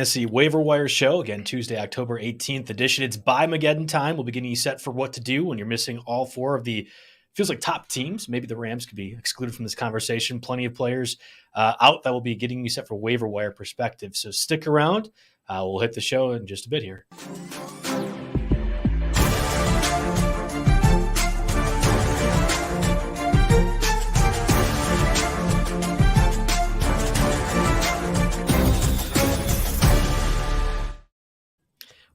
Fantasy Waiver Wire Show, again, Tuesday, October 18th edition. It's by Mageddon time. We'll be getting you set for what to do when you're missing all four of the, feels like top teams. Maybe the Rams could be excluded from this conversation. Plenty of players out that will be getting you set for waiver wire perspective. So stick around. We'll hit the show in just a bit here.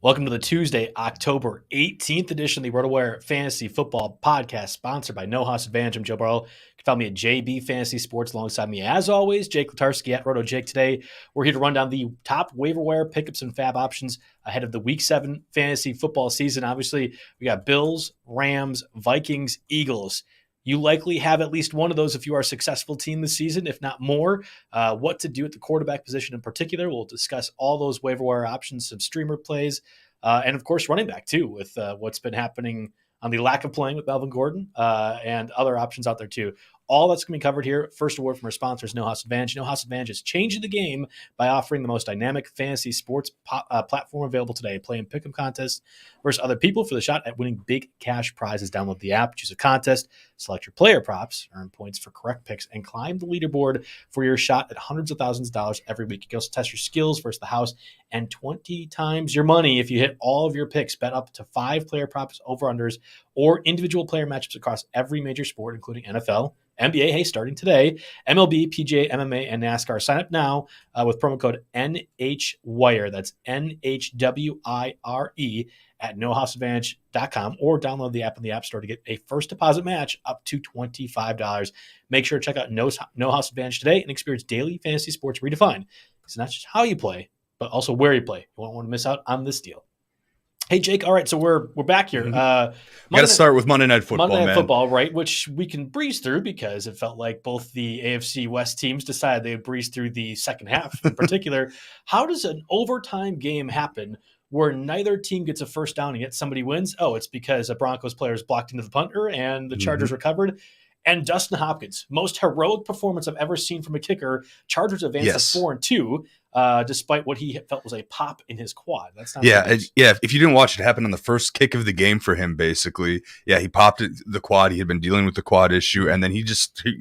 Welcome to the Tuesday, October 18th edition of the RotoWire Fantasy Football Podcast, sponsored by No House Advantage. I'm Joe Bartel. You can find me at JB Fantasy Sports alongside me, as always, Jake Letarski at RotoJake. Today, we're here to run down the top waiver wire pickups and FAAB options ahead of the Week 7 fantasy football season. Obviously, we got Bills, Rams, Vikings, Eagles. You likely have at least one of those if you are a successful team this season, if not more. What to do at the quarterback position in particular. We'll discuss all those waiver wire options, some streamer plays, and, of course, running back, too, with what's been happening on the lack of playing with Melvin Gordon and other options out there, too. All that's going to be covered here. First, a word from our sponsors, No House Advantage. No House Advantage is changing the game by offering the most dynamic fantasy sports platform available today. Play in pick'em contests versus other people for the shot at winning big cash prizes. Download the app, choose a contest, select your player props, earn points for correct picks, and climb the leaderboard for your shot at hundreds of thousands of dollars every week. You can also test your skills versus the house and 20 times your money if you hit all of your picks. Bet up to 5 player props, over-unders, or individual player matchups across every major sport, including NFL, NBA, hey, starting today, MLB, PGA, MMA, and NASCAR. Sign up now with promo code NHWIRE. That's NHWIRE at nohouseadvantage.com, or download the app in the App Store to get a first deposit match up to $25. Make sure to check out No House Advantage today and experience daily fantasy sports redefined. It's not just how you play, but also where you play. You won't want to miss out on this deal. Hey, Jake. All right, so we're back here. Got to start with Monday Night Football, Monday Night Football, right, which we can breeze through because it felt like both the AFC West teams decided they would breeze through the second half in particular. How does an overtime game happen where neither team gets a first down and yet somebody wins? Oh, it's because a Broncos player is blocked into the punter and the Chargers recovered. And Dustin Hopkins, most heroic performance I've ever seen from a kicker. Chargers advanced to 4-2, despite what he felt was a pop in his quad. That's not If you didn't watch it happen on the first kick of the game for him, basically, he popped the quad. He had been dealing with the quad issue, and then he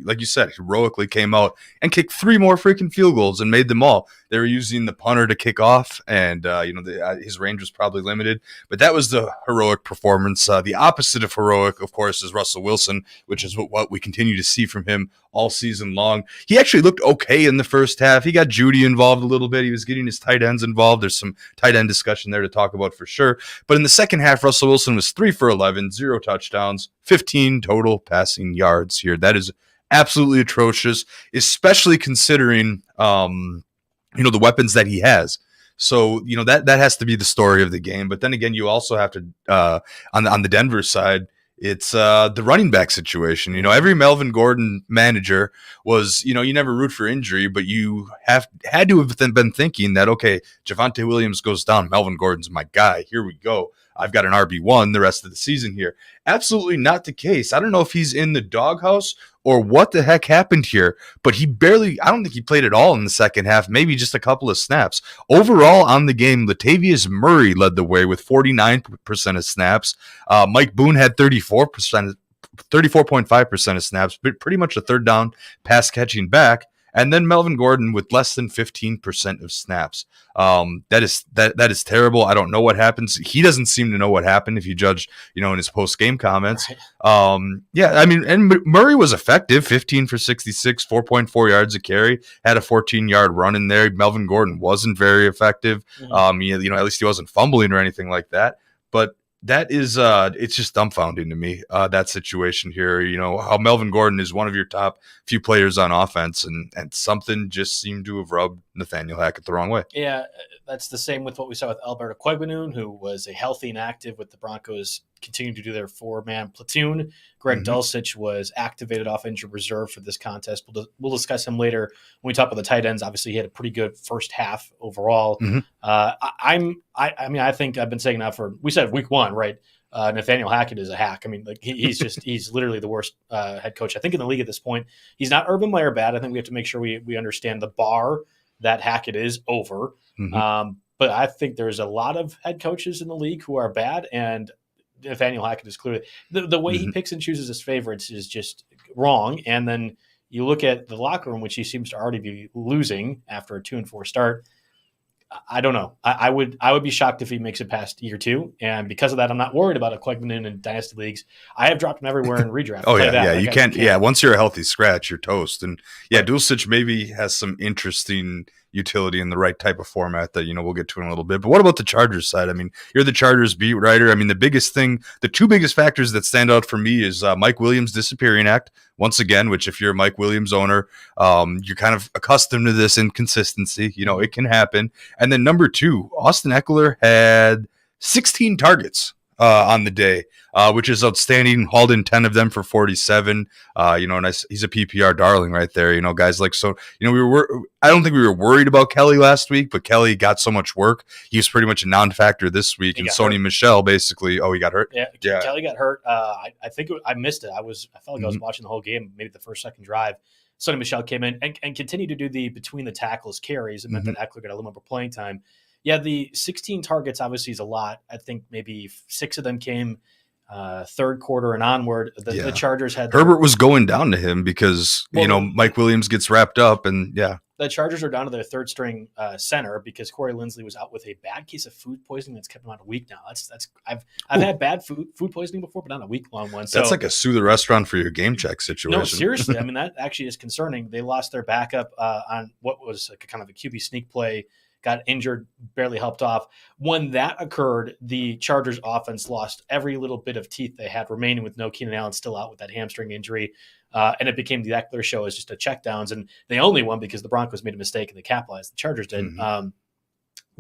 like you said, heroically came out and kicked 3 more freaking field goals and made them all. They were using the punter to kick off, and his range was probably limited, but that was the heroic performance. The opposite of heroic, of course, is Russell Wilson, which is what we continue to see from him all season long. He actually looked okay in the first half. He got Judy involved a little bit. He was getting his tight ends involved. There's some tight end discussion there to talk about for sure. But in the second half, Russell Wilson was 3 for 11, 0 touchdowns, 15 total passing yards here. That is absolutely atrocious, especially considering the weapons that he has. So, that has to be the story of the game. But then again, you also have to, on the Denver side, it's the running back situation. Every Melvin Gordon manager was, you never root for injury, but you had to have been thinking that, okay, Javonte Williams goes down, Melvin Gordon's my guy. Here we go. I've got an RB1 the rest of the season here. Absolutely not the case. I don't know if he's in the doghouse or what the heck happened here, but I don't think he played at all in the second half, maybe just a couple of snaps. Overall on the game, Latavius Murray led the way with 49% of snaps. Mike Boone had 34.5% of snaps, but pretty much a third down pass catching back. And then Melvin Gordon with less than 15% of snaps. That is terrible. I don't know what happens. He doesn't seem to know what happened if you judge, in his post-game comments. Right. And Murray was effective, 15 for 66, 4.4 yards a carry, had a 14-yard run in there. Melvin Gordon wasn't very effective. At least he wasn't fumbling or anything like that. But that is, it's just dumbfounding to me, that situation here. How Melvin Gordon is one of your top few players on offense, and something just seemed to have rubbed Nathaniel Hackett the wrong way. Yeah, that's the same with what we saw with Alberto Quagbanoon, who was a healthy and active with the Broncos continuing to do their 4-man platoon. Greg Dulcich was activated off injured reserve for this contest. We'll discuss him later when we talk about the tight ends. Obviously, he had a pretty good first half overall. I think I've been saying that we said week 1, right? Nathaniel Hackett is a hack. I mean, he's literally the worst head coach, I think, in the league at this point. He's not Urban Meyer bad. I think we have to make sure we understand the bar that Hackett is over. But I think there's a lot of head coaches in the league who are bad, and Nathaniel Hackett is clearly the way he picks and chooses his favorites is just wrong. And then you look at the locker room, which he seems to already be losing after a 2-4 start. I don't know. I would be shocked if he makes it past year 2, and because of that, I'm not worried about a Quegman in dynasty leagues. I have dropped him everywhere in redraft. You can't. Yeah, once you're a healthy scratch, you're toast. And Dulcich maybe has some interesting utility in the right type of format that we'll get to in a little bit. But what about the Chargers side? I mean, you're the Chargers beat writer. I mean, the two biggest factors that stand out for me is Mike Williams' disappearing act once again. Which, if you're a Mike Williams owner, you're kind of accustomed to this inconsistency. It can happen. And then number 2, Austin Eckler had 16 targets on the day, which is outstanding. Hauled in 10 of them for 47. And he's a PPR darling right there. Guys like so. I don't think we were worried about Kelly last week, but Kelly got so much work. He was pretty much a non-factor this week. And Sony Michel basically. Oh, he got hurt. Yeah. Kelly got hurt. I think I missed it. I felt like I was watching the whole game, maybe the first, second drive. Sony Michel came in and continued to do the between the tackles carries. It meant that Eckler got a little more playing time. Yeah, the 16 targets obviously is a lot. I think maybe 6 of them came third quarter and onward. The Chargers had Herbert was going down to him because Mike Williams gets wrapped up, and the Chargers are down to their third string center because Corey Linsley was out with a bad case of food poisoning that's kept him out a week now. I've had bad food poisoning before, but not a week-long one. So that's like a sue the restaurant for your game check situation. No, seriously. I mean, that actually is concerning. They lost their backup on what was kind of a QB sneak play. Got injured, barely helped off. When that occurred, the Chargers offense lost every little bit of teeth they had remaining with no Keenan Allen still out with that hamstring injury. And it became the Eckler show as just a checkdowns. And they only won because the Broncos made a mistake and they capitalized. The Chargers did. The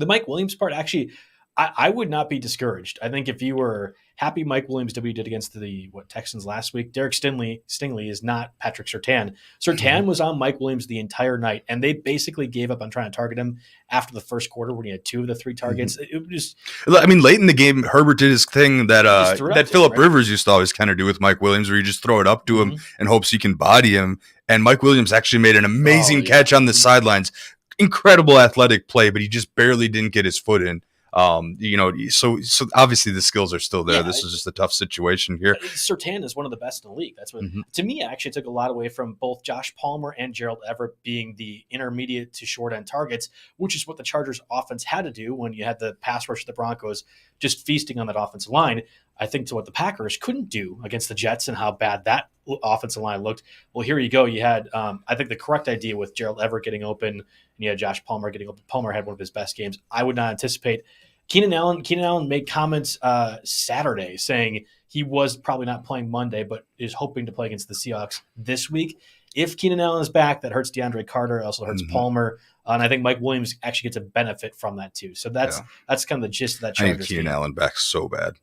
Mike Williams part, actually, I would not be discouraged. I think if you were happy Mike Williams did what he did against the Texans last week, Derek Stingley is not Patrick Surtain. Surtain was on Mike Williams the entire night, and they basically gave up on trying to target him after the first quarter when he had 2 of the 3 targets. It was late in the game, Herbert did his thing that Phillip Rivers used to always kind of do with Mike Williams, where you just throw it up to him and hopes he can body him. And Mike Williams actually made an amazing catch on the sidelines. Incredible athletic play, but he just barely didn't get his foot in. So obviously the skills are still there. This is just a tough situation here. Surtain is one of the best in the league. That's what to me actually took a lot away from both Josh Palmer and Gerald Everett being the intermediate to short end targets, which is what the Chargers offense had to do when you had the pass rush of the Broncos just feasting on that offensive line. I think to what the Packers couldn't do against the Jets and how bad that offensive line looked. Well, here you go. You had, I think the correct idea with Gerald Everett getting open and you had Josh Palmer getting open. Palmer had one of his best games. I would not anticipate Keenan Allen made comments Saturday saying he was probably not playing Monday, but is hoping to play against the Seahawks this week. If Keenan Allen is back, that hurts DeAndre Carter. It also hurts Palmer. And I think Mike Williams actually gets a benefit from that too. So that's kind of the gist of that Chargers. I need Keenan Allen back so bad.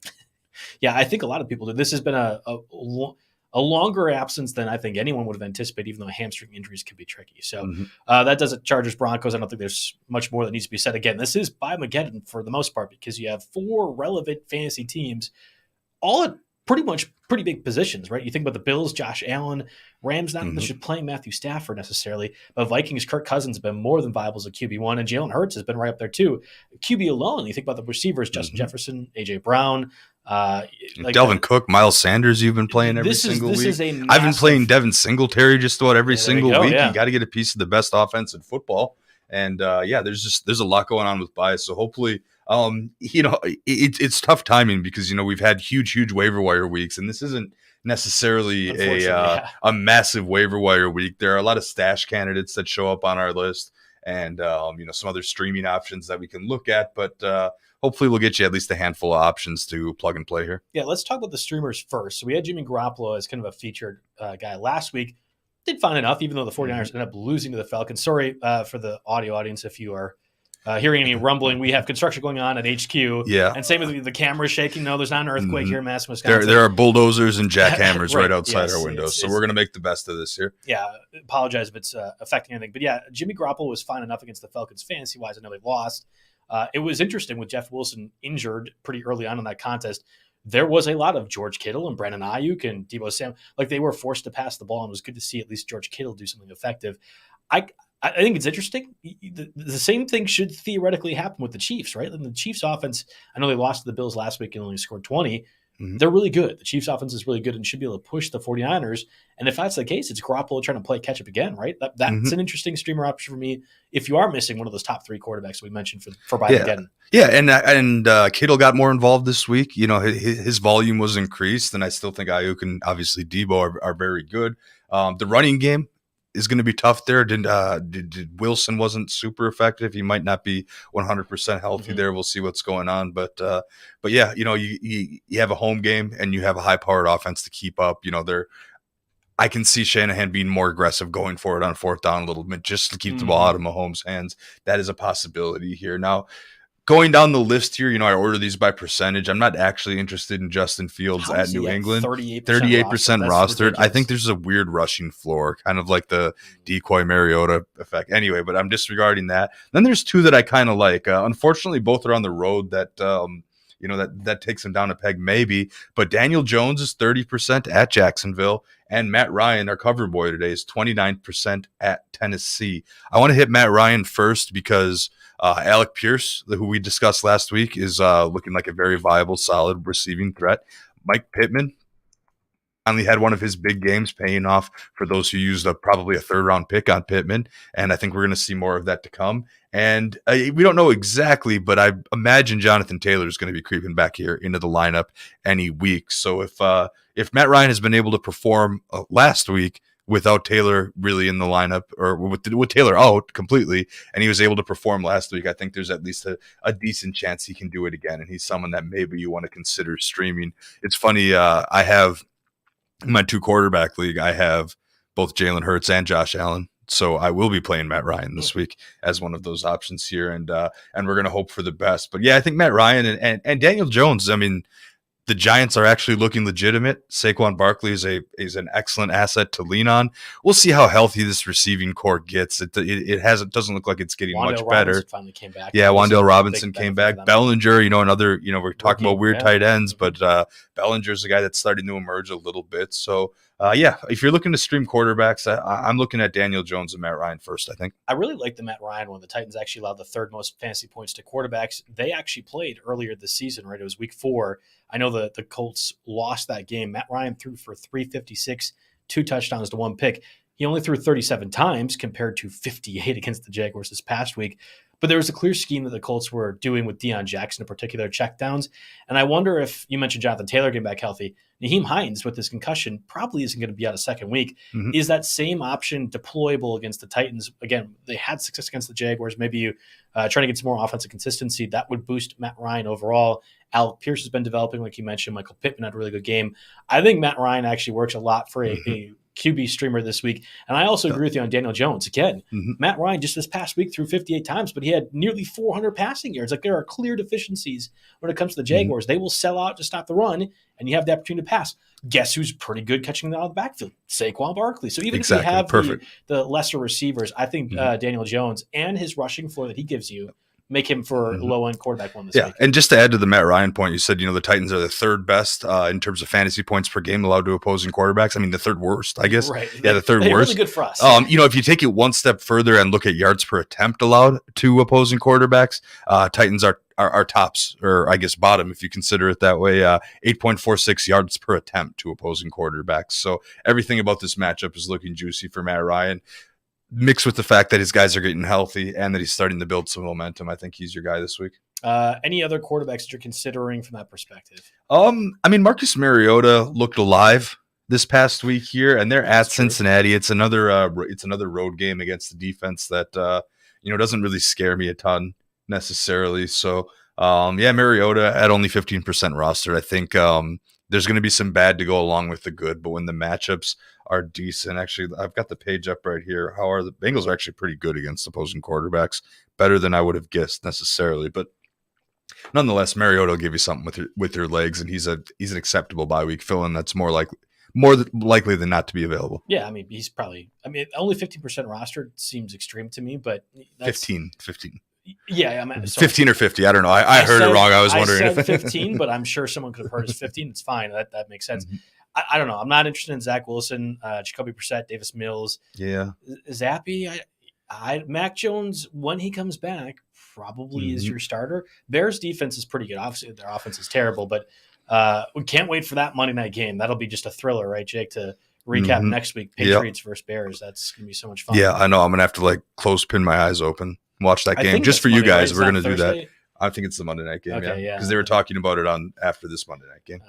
Yeah, I think a lot of people do. This has been a longer absence than I think anyone would have anticipated, even though hamstring injuries can be tricky. So that does it. Chargers Broncos. I don't think there's much more that needs to be said. Again, this is Bimageddon for the most part because you have 4 relevant fantasy teams, all at pretty big positions, right? You think about the Bills, Josh Allen, Rams, not that they should play Matthew Stafford necessarily, but Vikings, Kirk Cousins have been more than viable as a QB1, and Jalen Hurts has been right up there too. QB alone, you think about the receivers, Justin Jefferson, A.J. Brown, Delvin Cook, Miles Sanders, you've been playing every single week. I've been playing Devin Singletary just about every single week. You got to get a piece of the best offense in football. And there's a lot going on with bias. So hopefully, it's tough timing because, we've had huge waiver wire weeks, and this isn't necessarily a massive waiver wire week. There are a lot of stash candidates that show up on our list and, some other streaming options that we can look at, but hopefully we'll get you at least a handful of options to plug and play here. Yeah, let's talk about the streamers first. So we had Jimmy Garoppolo as kind of a featured guy last week. Did fine enough, even though the 49ers ended up losing to the Falcons. Sorry for the audio audience if you are hearing any rumbling. We have construction going on at HQ. Yeah. And same with the camera shaking. No, there's not an earthquake here in Madison, Wisconsin. There are bulldozers and jackhammers right outside our windows. So we're going to make the best of this here. Yeah. Apologize if it's affecting anything. But yeah, Jimmy Garoppolo was fine enough against the Falcons fantasy-wise. I know they lost. It was interesting with Jeff Wilson injured pretty early on in that contest. There was a lot of George Kittle and Brandon Ayuk and Deebo Samuel. Like they were forced to pass the ball, and it was good to see at least George Kittle do something effective. I think it's interesting. The same thing should theoretically happen with the Chiefs, right? And the Chiefs offense, I know they lost to the Bills last week and only scored 20. They're really good. The Chiefs offense is really good and should be able to push the 49ers. And if that's the case, it's Garoppolo trying to play catch up again, right? That's an interesting streamer option for me if you are missing one of those top 3 quarterbacks we mentioned for Biden again. Yeah, and Kittle got more involved this week. You know, his volume was increased, and I still think Ayuk and obviously Debo are very good. The running game is going to be tough there. Did Wilson wasn't super effective. He might not be 100% healthy there. We'll see what's going on. But yeah, you know, you have a home game and you have a high-powered offense to keep up. You know, I can see Shanahan being more aggressive going for it on 4th down a little bit just to keep the ball out of Mahomes' hands. That is a possibility here. Now, going down the list here, you know, I order these by percentage. I'm not actually interested in Justin Fields at New England. 38% rostered. I think there's a weird rushing floor, kind of like the decoy Mariota effect. Anyway, but I'm disregarding that. Then there's 2 that I kind of like. Unfortunately, both are on the road that you know, that takes him down a peg maybe. But Daniel Jones is 30% at Jacksonville, and Matt Ryan, our cover boy today, is 29% at Tennessee. I want to hit Matt Ryan first because Alec Pierce, who we discussed last week, is looking like a very viable, solid receiving threat. Mike Pittman finally had one of his big games paying off for those who used probably a 3rd-round pick on Pittman, and I think we're going to see more of that to come. And we don't know exactly, but I imagine Jonathan Taylor is going to be creeping back here into the lineup any week. So if Matt Ryan has been able to perform last week without Taylor really in the lineup, or with Taylor out completely, and he was able to perform last week, I think there's at least a decent chance he can do it again. And he's someone that maybe you want to consider streaming. It's funny, I have in my 2 quarterback league, I have both Jalen Hurts and Josh Allen. So I will be playing Matt Ryan this week as one of those options here, and we're going to hope for the best. But yeah, I think Matt Ryan and Daniel Jones, I mean, the Giants are actually looking legitimate. Saquon Barkley is an excellent asset to lean on. We'll see how healthy this receiving core gets. It doesn't look like it's getting much better. Robinson finally came back. Yeah, Wandale Robinson came back. Bellinger, you know, another, you know, we're talking about weird tight ends, but Bellinger's a guy that's starting to emerge a little bit. So yeah, if you're looking to stream quarterbacks, I'm looking at Daniel Jones and Matt Ryan first, I think. I really like the Matt Ryan one. The Titans actually allowed the 3rd most fantasy points to quarterbacks. They actually played earlier this season, right? It was week 4. I know the Colts lost that game. Matt Ryan threw for 356, 2 touchdowns to 1 pick. He only threw 37 times compared to 58 against the Jaguars this past week. But there was a clear scheme that the Colts were doing with Deon Jackson in particular, checkdowns. And I wonder if, you mentioned Jonathan Taylor getting back healthy, Nyheim Hines with his concussion probably isn't going to be out a second week. Is that same option deployable against the Titans? Again, they had success against the Jaguars. Maybe you trying to get some more offensive consistency. That would boost Matt Ryan overall. Alec Pierce has been developing, like you mentioned. Michael Pittman had a really good game. I think Matt Ryan actually works a lot for a QB streamer this week. And I also agree with you on Daniel Jones. Again, Matt Ryan just this past week threw 58 times, but he had nearly 400 passing yards. Like, there are clear deficiencies when it comes to the Jaguars. They will sell out to stop the run, and you have the opportunity to pass. Guess who's pretty good catching them out of the backfield? Saquon Barkley. So even if you have the lesser receivers, I think Daniel Jones and his rushing floor that he gives you make him for low-end quarterback one this week. And just to add to the Matt Ryan point, you said, you know, the Titans are the 3rd best in terms of fantasy points per game allowed to opposing quarterbacks. I mean, the 3rd worst, I guess. Right. Yeah, the 3rd They're worst. Really good for us. You know, if you take it one step further and look at yards per attempt allowed to opposing quarterbacks, Titans are tops, or I guess bottom if you consider it that way. 8.46 yards per attempt to opposing quarterbacks. So everything about this matchup is looking juicy for Matt Ryan. Mixed with the fact that his guys are getting healthy and that he's starting to build some momentum, I think he's your guy this week. Any other quarterbacks that you're considering from that perspective? I mean, Marcus Mariota looked alive this past week here, and they're at Cincinnati. It's another road game against the defense that you know, doesn't really scare me a ton necessarily. So yeah, Mariota at only 15% rostered. I think there's going to be some bad to go along with the good, but when the matchups are decent, actually, I've got the page up right here. The Bengals are actually pretty good against opposing quarterbacks, better than I would have guessed necessarily, but nonetheless, Mariota will give you something with your legs, and he's an acceptable bye week fill-in that's more likely than not to be available. Yeah, I mean, he's probably, only 15% rostered seems extreme to me, but that's 15. Yeah, I mean, 15 or 50. I don't know. I heard it wrong. I was wondering. I said 15, but I'm sure someone could have heard it's 15. It's fine. That makes sense. I don't know. I'm not interested in Zach Wilson, Jacoby Brissett, Davis Mills. Yeah. Zappy, Mac Jones, when he comes back, probably is your starter. Bears defense is pretty good. Obviously, their offense is terrible, but we can't wait for that Monday night game. That'll be just a thriller, right, Jake? To recap next week, Patriots versus Bears. That's gonna be so much fun. Yeah, I know. I'm gonna have to like close pin my eyes open, watch that game just for you guys. We're gonna do that. I think it's the Monday night game, because they were talking about it on after this Monday night game.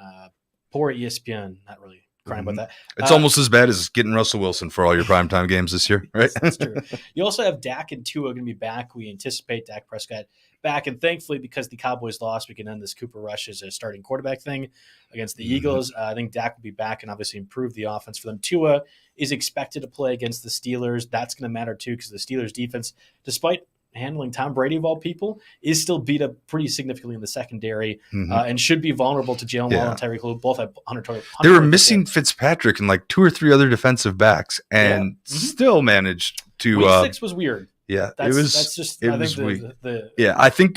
Poor ESPN, not really crying about that. It's almost as bad as getting Russell Wilson for all your primetime games this year, right? That's true. You also have Dak and Tua going to be back. We anticipate Dak Prescott back, and thankfully, because the Cowboys lost, we can end this Cooper Rush as a starting quarterback thing against the Eagles. I think Dak will be back and obviously improve the offense for them. Tua is expected to play against the Steelers. That's going to matter too, because the Steelers defense, despite handling Tom Brady of all people, is still beat up pretty significantly in the secondary and should be vulnerable to Jalen Waddle and Tyreek Hill. Both have 100. They were missing Fitzpatrick and like 2 or 3 other defensive backs, and still managed to. Week 6 was weird. Yeah, it was weak. I think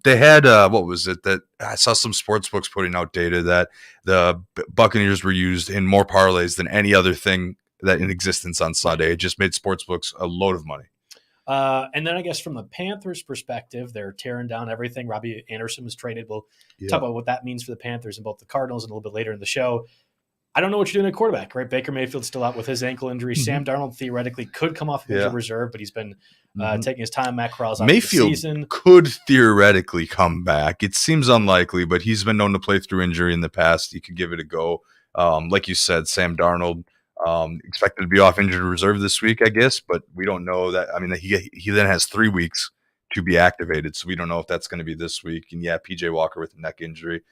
they had what was it that I saw some sports books putting out data that the Buccaneers were used in more parlays than any other thing that in existence on Sunday. It just made sports books a load of money. And then I guess from the Panthers' perspective, they're tearing down everything. Robbie Anderson was traded. We'll talk about what that means for the Panthers and both the Cardinals a little bit later in the show. I don't know what you're doing at quarterback, right? Baker Mayfield's still out with his ankle injury. Sam Darnold theoretically could come off injured reserve, but he's been taking his time. Matt Corral's out Mayfield for the season. Could theoretically come back. It seems unlikely, but he's been known to play through injury in the past. He could give it a go. Like you said, Sam Darnold expected to be off injured reserve this week, I guess, but we don't know that. I mean, he then has 3 weeks to be activated, so we don't know if that's going to be this week. And PJ Walker with a neck injury.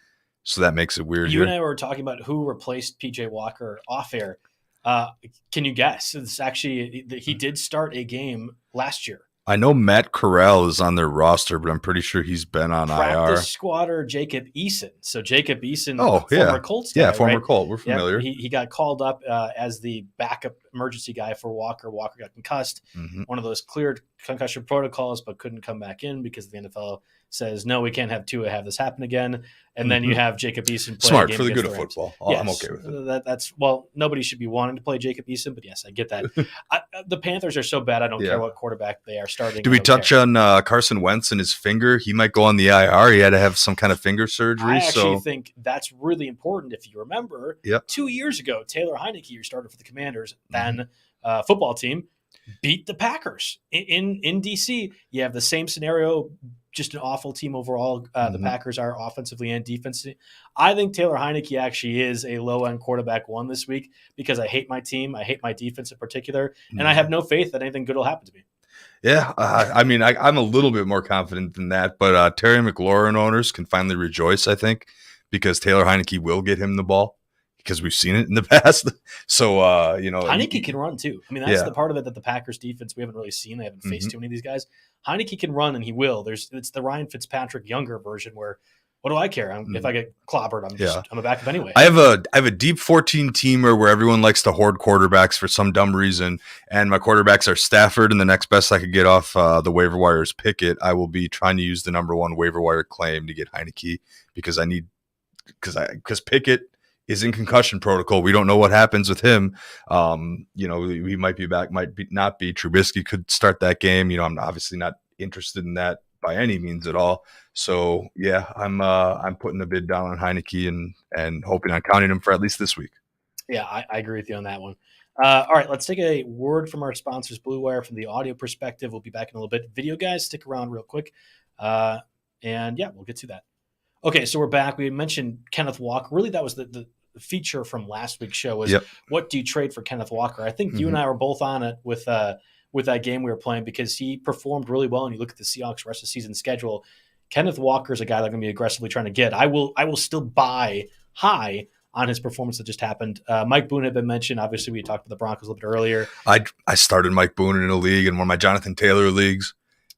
So that makes it weird. You and I were talking about who replaced PJ Walker off air. Can you guess? It's actually, he did start a game last year. I know Matt Corral is on their roster, but I'm pretty sure he's been on Practice IR. Squatter Jacob Eason. So Jacob Eason, former Colts guy, former Colt. We're familiar. He got called up as the backup emergency guy for Walker. Walker got concussed. One of those cleared concussion protocols, but couldn't come back in because the NFL says, no, we can't have Tua have this happen again. And then you have Jacob Eason play smart a game for the good the of Rams. football. Yes, I'm okay with it. That's nobody should be wanting to play Jacob Eason, but yes, I get that. The Panthers are so bad, I don't care what quarterback they are starting. Do we touch on Carson Wentz and his finger? He might go on the IR. He had to have some kind of finger surgery. I actually think that's really important. If you remember, 2 years ago, Taylor Heinecke, your starter for the Commanders, then football team, beat the Packers in DC. You have the same scenario, just an awful team overall. The Packers are offensively and defensively. I think Taylor Heinecke actually is a low-end quarterback one this week because I hate my team. I hate my defense in particular, and I have no faith that anything good will happen to me. Yeah, I mean, I'm a little bit more confident than that, but Terry McLaurin owners can finally rejoice, I think, because Taylor Heinecke will get him the ball. Because we've seen it in the past. So, Heinecke can run too. I mean, that's the part of it that the Packers defense we haven't really seen. They haven't faced too many of these guys. Heinecke can run, and he will. It's the Ryan Fitzpatrick younger version where, what do I care? If I get clobbered, I'm a backup anyway. I have a deep 14 teamer where everyone likes to hoard quarterbacks for some dumb reason, and my quarterbacks are Stafford, and the next best I could get off the waiver wire is Pickett. I will be trying to use the number 1 waiver wire claim to get Heinecke because Pickett is in concussion protocol. We don't know what happens with him. He might be back, not be. Trubisky could start that game. I'm obviously not interested in that by any means at all. So I'm putting a bid down on Heinecke and hoping on counting him for at least this week. Yeah, I agree with you on that one. All right, let's take a word from our sponsors, Blue Wire, from the audio perspective. We'll be back in a little bit. Video guys, stick around real quick. We'll get to that. Okay, so we're back. We mentioned Kenneth Walker. Really, that was the feature from last week's show was what do you trade for Kenneth Walker? I think you and I were both on it with that game we were playing because he performed really well. And you look at the Seahawks rest of the season schedule, Kenneth Walker is a guy that I'm going to be aggressively trying to get. I will still buy high on his performance that just happened. Mike Boone had been mentioned. Obviously, we talked about the Broncos a little bit earlier. I started Mike Boone in a league in one of my Jonathan Taylor leagues.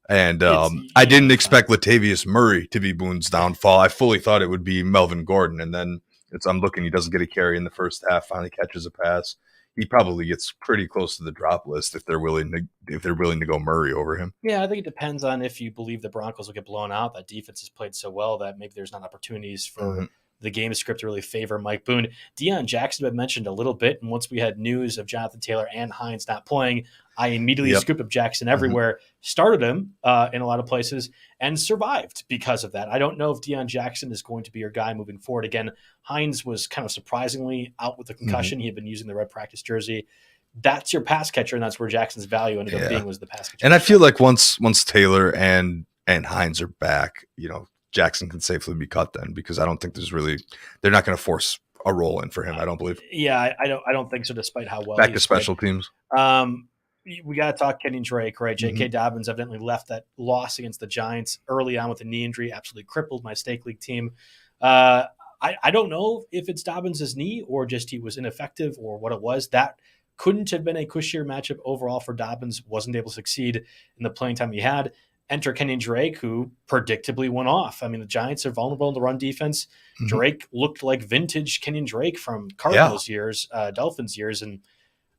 And I didn't expect Latavius Murray to be Boone's downfall. I fully thought it would be Melvin Gordon. And then I'm looking, he doesn't get a carry in the first half, finally catches a pass. He probably gets pretty close to the drop list if they're willing to go Murray over him. Yeah, I think it depends on if you believe the Broncos will get blown out. That defense has played so well that maybe there's not opportunities for the game script to really favor Mike Boone. Deon Jackson had mentioned a little bit, and once we had news of Jonathan Taylor and Hines not playing, I immediately scooped up Jackson everywhere, started him in a lot of places, and survived because of that. I don't know if Deon Jackson is going to be your guy moving forward. Again, Hines was kind of surprisingly out with a concussion. He had been using the red practice jersey. That's your pass catcher, and that's where Jackson's value ended up being, was the pass catcher. And I feel like once Taylor and Hines are back, Jackson can safely be cut then, because I don't think they're not going to force a role in for him. I don't believe. Yeah, I don't think so. Despite how well back to special teams. We got to talk Kenyan Drake, right? J.K. Dobbins evidently left that loss against the Giants early on with a knee injury, absolutely crippled my stake league team. I don't know if it's Dobbins' knee or just he was ineffective or what it was. That couldn't have been a cushier matchup overall for Dobbins. Wasn't able to succeed in the playing time he had. Enter Kenyan Drake, who predictably went off. I mean, the Giants are vulnerable in the run defense. Drake looked like vintage Kenyan Drake from Cardinals years, Dolphins years. And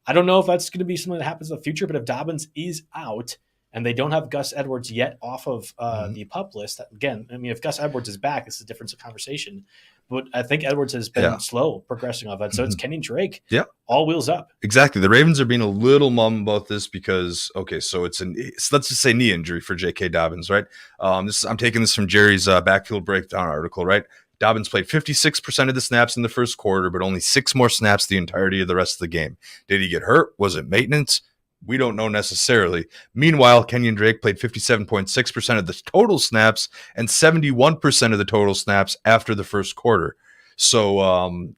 I don't know if that's going to be something that happens in the future, but if Dobbins is out and they don't have Gus Edwards yet off of the PUP list, again, I mean, if Gus Edwards is back, it's a different conversation. But I think Edwards has been slow progressing off that. So it's Kenyan Drake, all wheels up. Exactly. The Ravens are being a little mum about this because, so let's just say knee injury for J.K. Dobbins, right? I'm taking this from Jerry's backfield breakdown article, right? Dobbins played 56% of the snaps in the first quarter, but only 6 more snaps the entirety of the rest of the game. Did he get hurt? Was it maintenance? We don't know necessarily. Meanwhile, Kenyan Drake played 57.6% of the total snaps and 71% of the total snaps after the first quarter. So and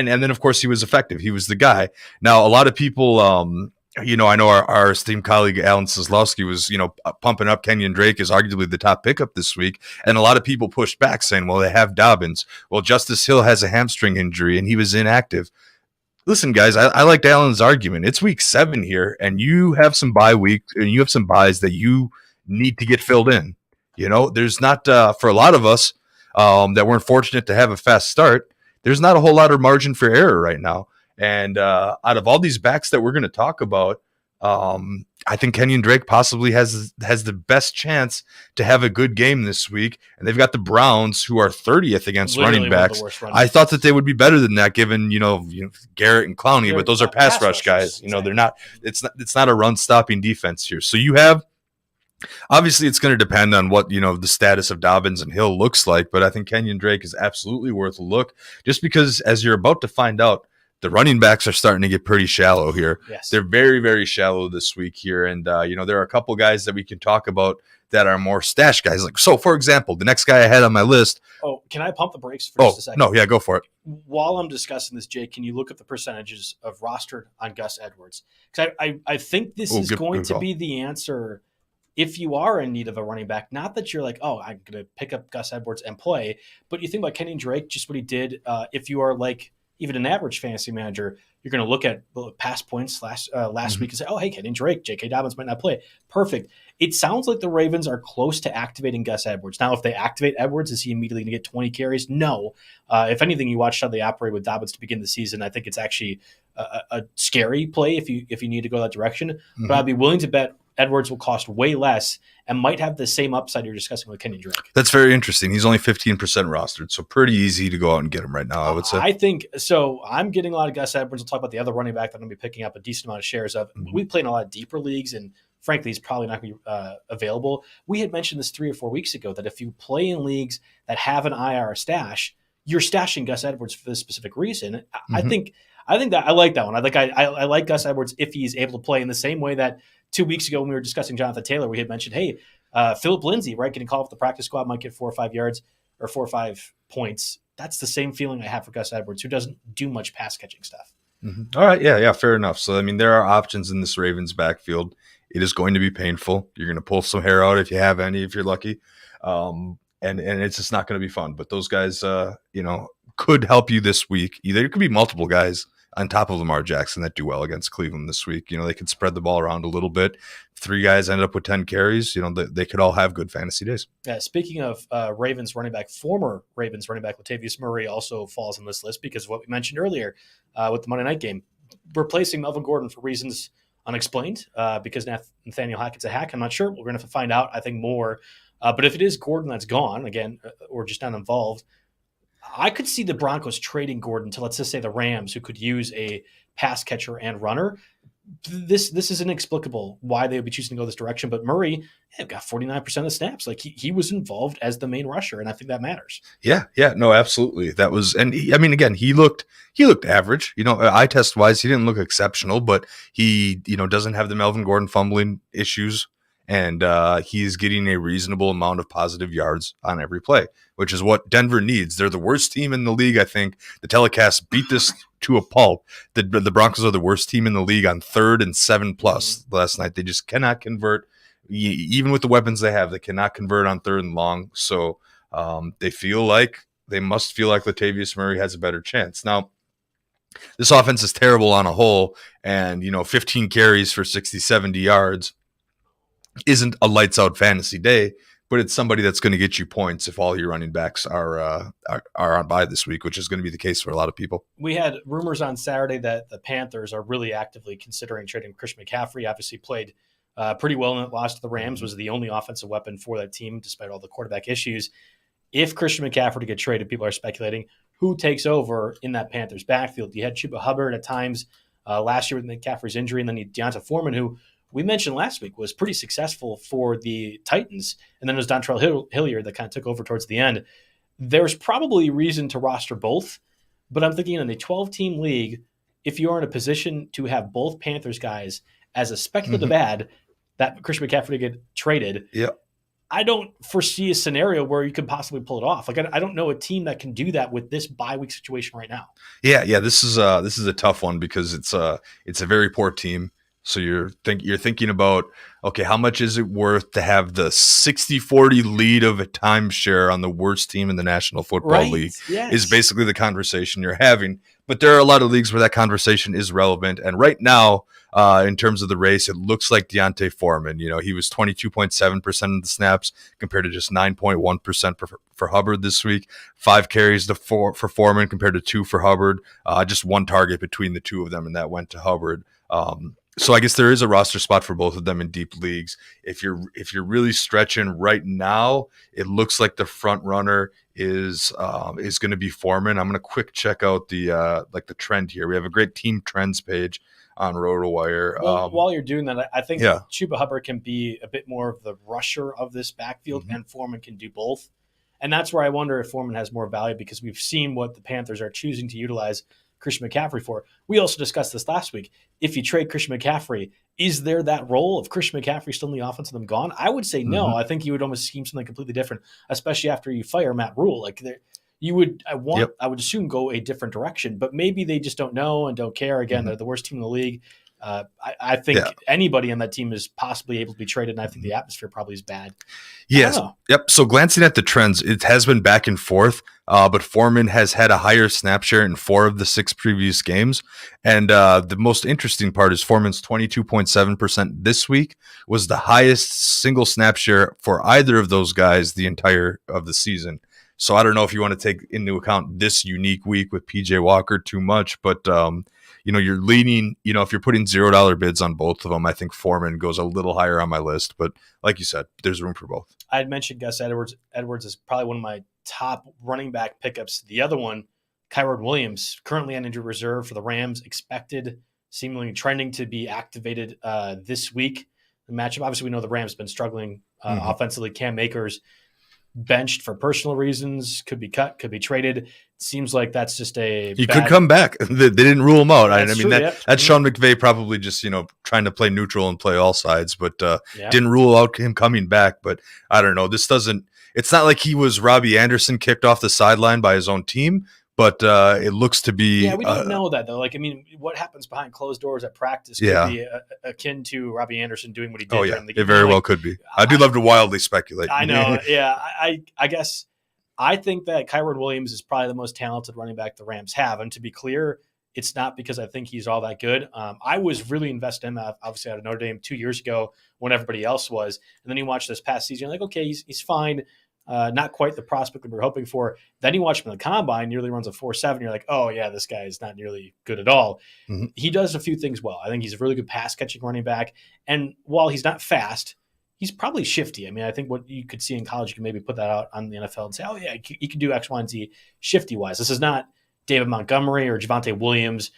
then of course he was effective. He was the guy. Now a lot of people, I know our esteemed colleague Alan Seslowski was, pumping up Kenyan Drake as arguably the top pickup this week, and a lot of people pushed back saying, well, they have Dobbins. Well, Justice Hill has a hamstring injury and he was inactive. Listen, guys, I liked Alan's argument. It's week 7 here, and you have some bye weeks, and you have some buys that you need to get filled in. There's not, for a lot of us that weren't fortunate to have a fast start, there's not a whole lot of margin for error right now. And out of all these backs that we're going to talk about, I think Kenyan Drake possibly has the best chance to have a good game this week. And they've got the Browns, who are 30th against running backs. I thought that they would be better than that, given Garrett and Clowney, but those are pass rush guys. They're not. It's not a run stopping defense here. So you have. Obviously, it's going to depend on what the status of Dobbins and Hill looks like, but I think Kenyan Drake is absolutely worth a look, just because, as you're about to find out, the running backs are starting to get pretty shallow here. Yes. They're very, very shallow this week here. And, there are a couple guys that we can talk about that are more stash guys. So, for example, the next guy I had on my list. Oh, can I pump the brakes for just a second? No, yeah, go for it. While I'm discussing this, Jake, can you look at the percentages of rostered on Gus Edwards? Because I think this is going to be the answer if you are in need of a running back. Not that you're like, oh, I'm going to pick up Gus Edwards and play, but you think about Kenyan Drake, just what he did. If you are like even an average fantasy manager, you're going to look at pass points last week and say, oh, hey, Kenyan Drake, J.K. Dobbins might not play. Perfect. It sounds like the Ravens are close to activating Gus Edwards. Now, if they activate Edwards, is he immediately going to get 20 carries? No. If anything, you watched how they operate with Dobbins to begin the season. I think it's actually a scary play if you need to go that direction. But I'd be willing to bet Edwards will cost way less and might have the same upside you're discussing with Kenyan Drake. That's very interesting. He's only 15% rostered, so pretty easy to go out and get him right now, I would say. I think so. I'm getting a lot of Gus Edwards. We'll talk about the other running back that I'm going to be picking up a decent amount of shares of. We play in a lot of deeper leagues, and frankly, he's probably not going to be available. We had mentioned this 3 or 4 weeks ago that if you play in leagues that have an IR stash, you're stashing Gus Edwards for this specific reason. I think that I like that one. I like Gus Edwards if he's able to play in the same way that 2 weeks ago when we were discussing Jonathan Taylor, we had mentioned, hey, Philip Lindsay, right, getting called up the practice squad, might get 4 or 5 yards or 4 or 5 points. That's the same feeling I have for Gus Edwards, who doesn't do much pass catching stuff. All right, yeah, fair enough. So, I mean, there are options in this Ravens backfield. It is going to be painful. You're going to pull some hair out if you have any, if you're lucky. And it's just not going to be fun. But those guys, could help you this week. There could be multiple guys on top of Lamar Jackson that do well against Cleveland this week. They could spread the ball around a little bit. 3 guys end up with 10 carries. They could all have good fantasy days. Yeah, speaking of Ravens running back, former Ravens running back Latavius Murray also falls on this list because of what we mentioned earlier with the Monday night game. Replacing Melvin Gordon for reasons unexplained because Nathaniel Hackett's a hack. I'm not sure. We're going to have to find out, I think, more. But if it is Gordon that's gone, again, or just not involved, I could see the Broncos trading Gordon to, let's just say, the Rams, who could use a pass catcher and runner. this is inexplicable why they would be choosing to go this direction. But Murray got 49% of the snaps. Like he was involved as the main rusher, and I think that matters. Yeah, no, absolutely. That was, and again, he looked average. Eye test wise, he didn't look exceptional, but he doesn't have the Melvin Gordon fumbling issues, and he's getting a reasonable amount of positive yards on every play, which is what Denver needs. They're the worst team in the league. I think the telecast beat this to a pulp. The Broncos are the worst team in the league on 3rd and 7+ last night. They just cannot convert, even with the weapons they have. They cannot convert on 3rd and long. So they must feel like Latavius Murray has a better chance. Now, this offense is terrible on a whole, and 15 carries for 60, 70 yards isn't a lights out fantasy day, but it's somebody that's going to get you points if all your running backs are on bye this week, which is going to be the case for a lot of people. We had rumors on Saturday that the Panthers are really actively considering trading Christian McCaffrey. Obviously played pretty well in that loss to the Rams, was the only offensive weapon for that team despite all the quarterback issues. If Christian McCaffrey to get traded, people are speculating who takes over in that Panthers backfield. You had Chuba Hubbard at times last year with McCaffrey's injury, and then you had Deonta Foreman, who we mentioned last week was pretty successful for the Titans, and then it was Dontrell Hilliard that kind of took over towards the end. There's probably reason to roster both, but I'm thinking in a 12-team league, if you're in a position to have both Panthers guys as a speculative ad that Christian McCaffrey get traded, I don't foresee a scenario where you could possibly pull it off. Like I don't know a team that can do that with this bye week situation right now. Yeah. This is a tough one because it's a very poor team. So you're thinking about, okay, how much is it worth to have the 60-40 lead of a timeshare on the worst team in the National Football League? Yes. Is basically the conversation you're having. But there are a lot of leagues where that conversation is relevant. And right now, in terms of the race, it looks like Deonta Foreman. He was 22.7% of the snaps compared to just 9.1% for Hubbard this week. 5 carries for Foreman compared to 2 for Hubbard. Just 1 target between the two of them, and that went to Hubbard. So I guess there is a roster spot for both of them in deep leagues. If you're really stretching right now, it looks like the front runner is going to be Foreman. I'm going to quick check out the trend here. We have a great team trends page on RotoWire. Well, while you're doing that, I think Chuba Hubbard can be a bit more of the rusher of this backfield, and Foreman can do both. And that's where I wonder if Foreman has more value because we've seen what the Panthers are choosing to utilize Christian McCaffrey for. We also discussed this last week. If you trade Christian McCaffrey, is there that role of Christian McCaffrey still in the offense and them gone? I would say no. I think you would almost scheme something completely different, especially after you fire Matt Rule. Like you would, I would assume go a different direction, but maybe they just don't know and don't care. Again, they're the worst team in the league. I think anybody on that team is possibly able to be traded, and I think the atmosphere probably is bad. Yes. Yep. So glancing at the trends, it has been back and forth, but Foreman has had a higher snap share in 4 of the 6 previous games. And the most interesting part is Foreman's 22.7% this week was the highest single snap share for either of those guys the entire of the season. So I don't know if you want to take into account this unique week with PJ Walker too much, but you're leaning, if you're putting $0 bids on both of them, I think Foreman goes a little higher on my list. But like you said, there's room for both. I had mentioned Gus Edwards. Edwards is probably one of my top running back pickups. The other one, Kywood Williams, currently on injured reserve for the Rams, expected, seemingly trending to be activated this week. The matchup, obviously, we know the Rams have been struggling offensively. Cam Akers benched for personal reasons, could be cut, could be traded. It seems like that's just he could come back. They didn't rule him out. That's Sean McVay probably just trying to play neutral and play all sides, but didn't rule out him coming back. But I don't know. It's not like he was Robbie Anderson kicked off the sideline by his own team, but it looks to be. Yeah, we don't know that though. What happens behind closed doors at practice could be akin to Robbie Anderson doing what he did. Oh yeah, it very well could be. I do love to wildly speculate. I know. Yeah, I guess I think that Kyron Williams is probably the most talented running back the Rams have, and to be clear, it's not because I think he's all that good. I was really invested in him, obviously, out of Notre Dame 2 years ago when everybody else was, and then you watch this past season, you're like, okay, he's fine. Not quite the prospect that we were hoping for. Then you watch him in the combine, nearly runs a 4.7. You're like, oh yeah, this guy is not nearly good at all. He does a few things well. I think he's a really good pass catching running back. And while he's not fast, he's probably shifty. I mean, I think what you could see in college, you can maybe put that out on the NFL and say, oh yeah, he can do X, Y, and Z shifty wise. This is not David Montgomery or Javonte Williams,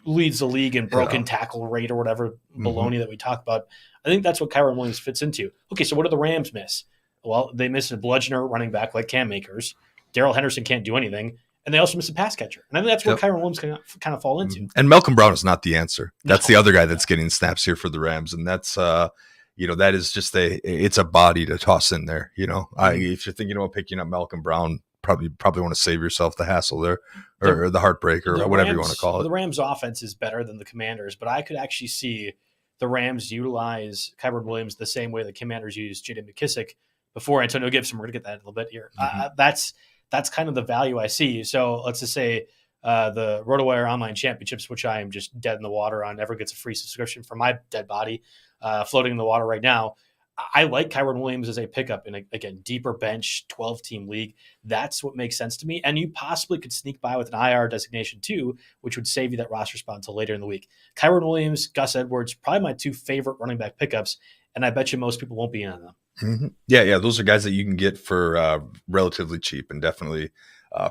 leads the league in broken tackle rate or whatever baloney that we talk about. I think that's what Kyron Williams fits into. Okay, so what do the Rams miss? Well, they miss a bludgeoner running back like Cam Akers. Darrell Henderson can't do anything. And they also miss a pass catcher. And I think that's what Kyron Williams can kind of fall into. And Malcolm Brown is not the answer. That's the other guy that's getting snaps here for the Rams. And that's, that is just it's a body to toss in there. If you're thinking about picking up Malcolm Brown, probably want to save yourself the hassle there or the heartbreak or whatever you want to call it. The Rams offense is better than the Commanders, but I could actually see the Rams utilize Kywood Williams the same way the Commanders used J.D. McKissick before Antonio Gibson. We're going to get that in a little bit here. That's kind of the value I see. So let's just say the RotoWire Online Championships, which I am just dead in the water on, never gets a free subscription for my dead body, floating in the water right now. I like Kyron Williams as a pickup in a deeper bench, 12-team league. That's what makes sense to me. And you possibly could sneak by with an IR designation too, which would save you that roster spot until later in the week. Kyron Williams, Gus Edwards, probably my two favorite running back pickups, and I bet you most people won't be in on them. Mm-hmm. Yeah, those are guys that you can get for relatively cheap, and definitely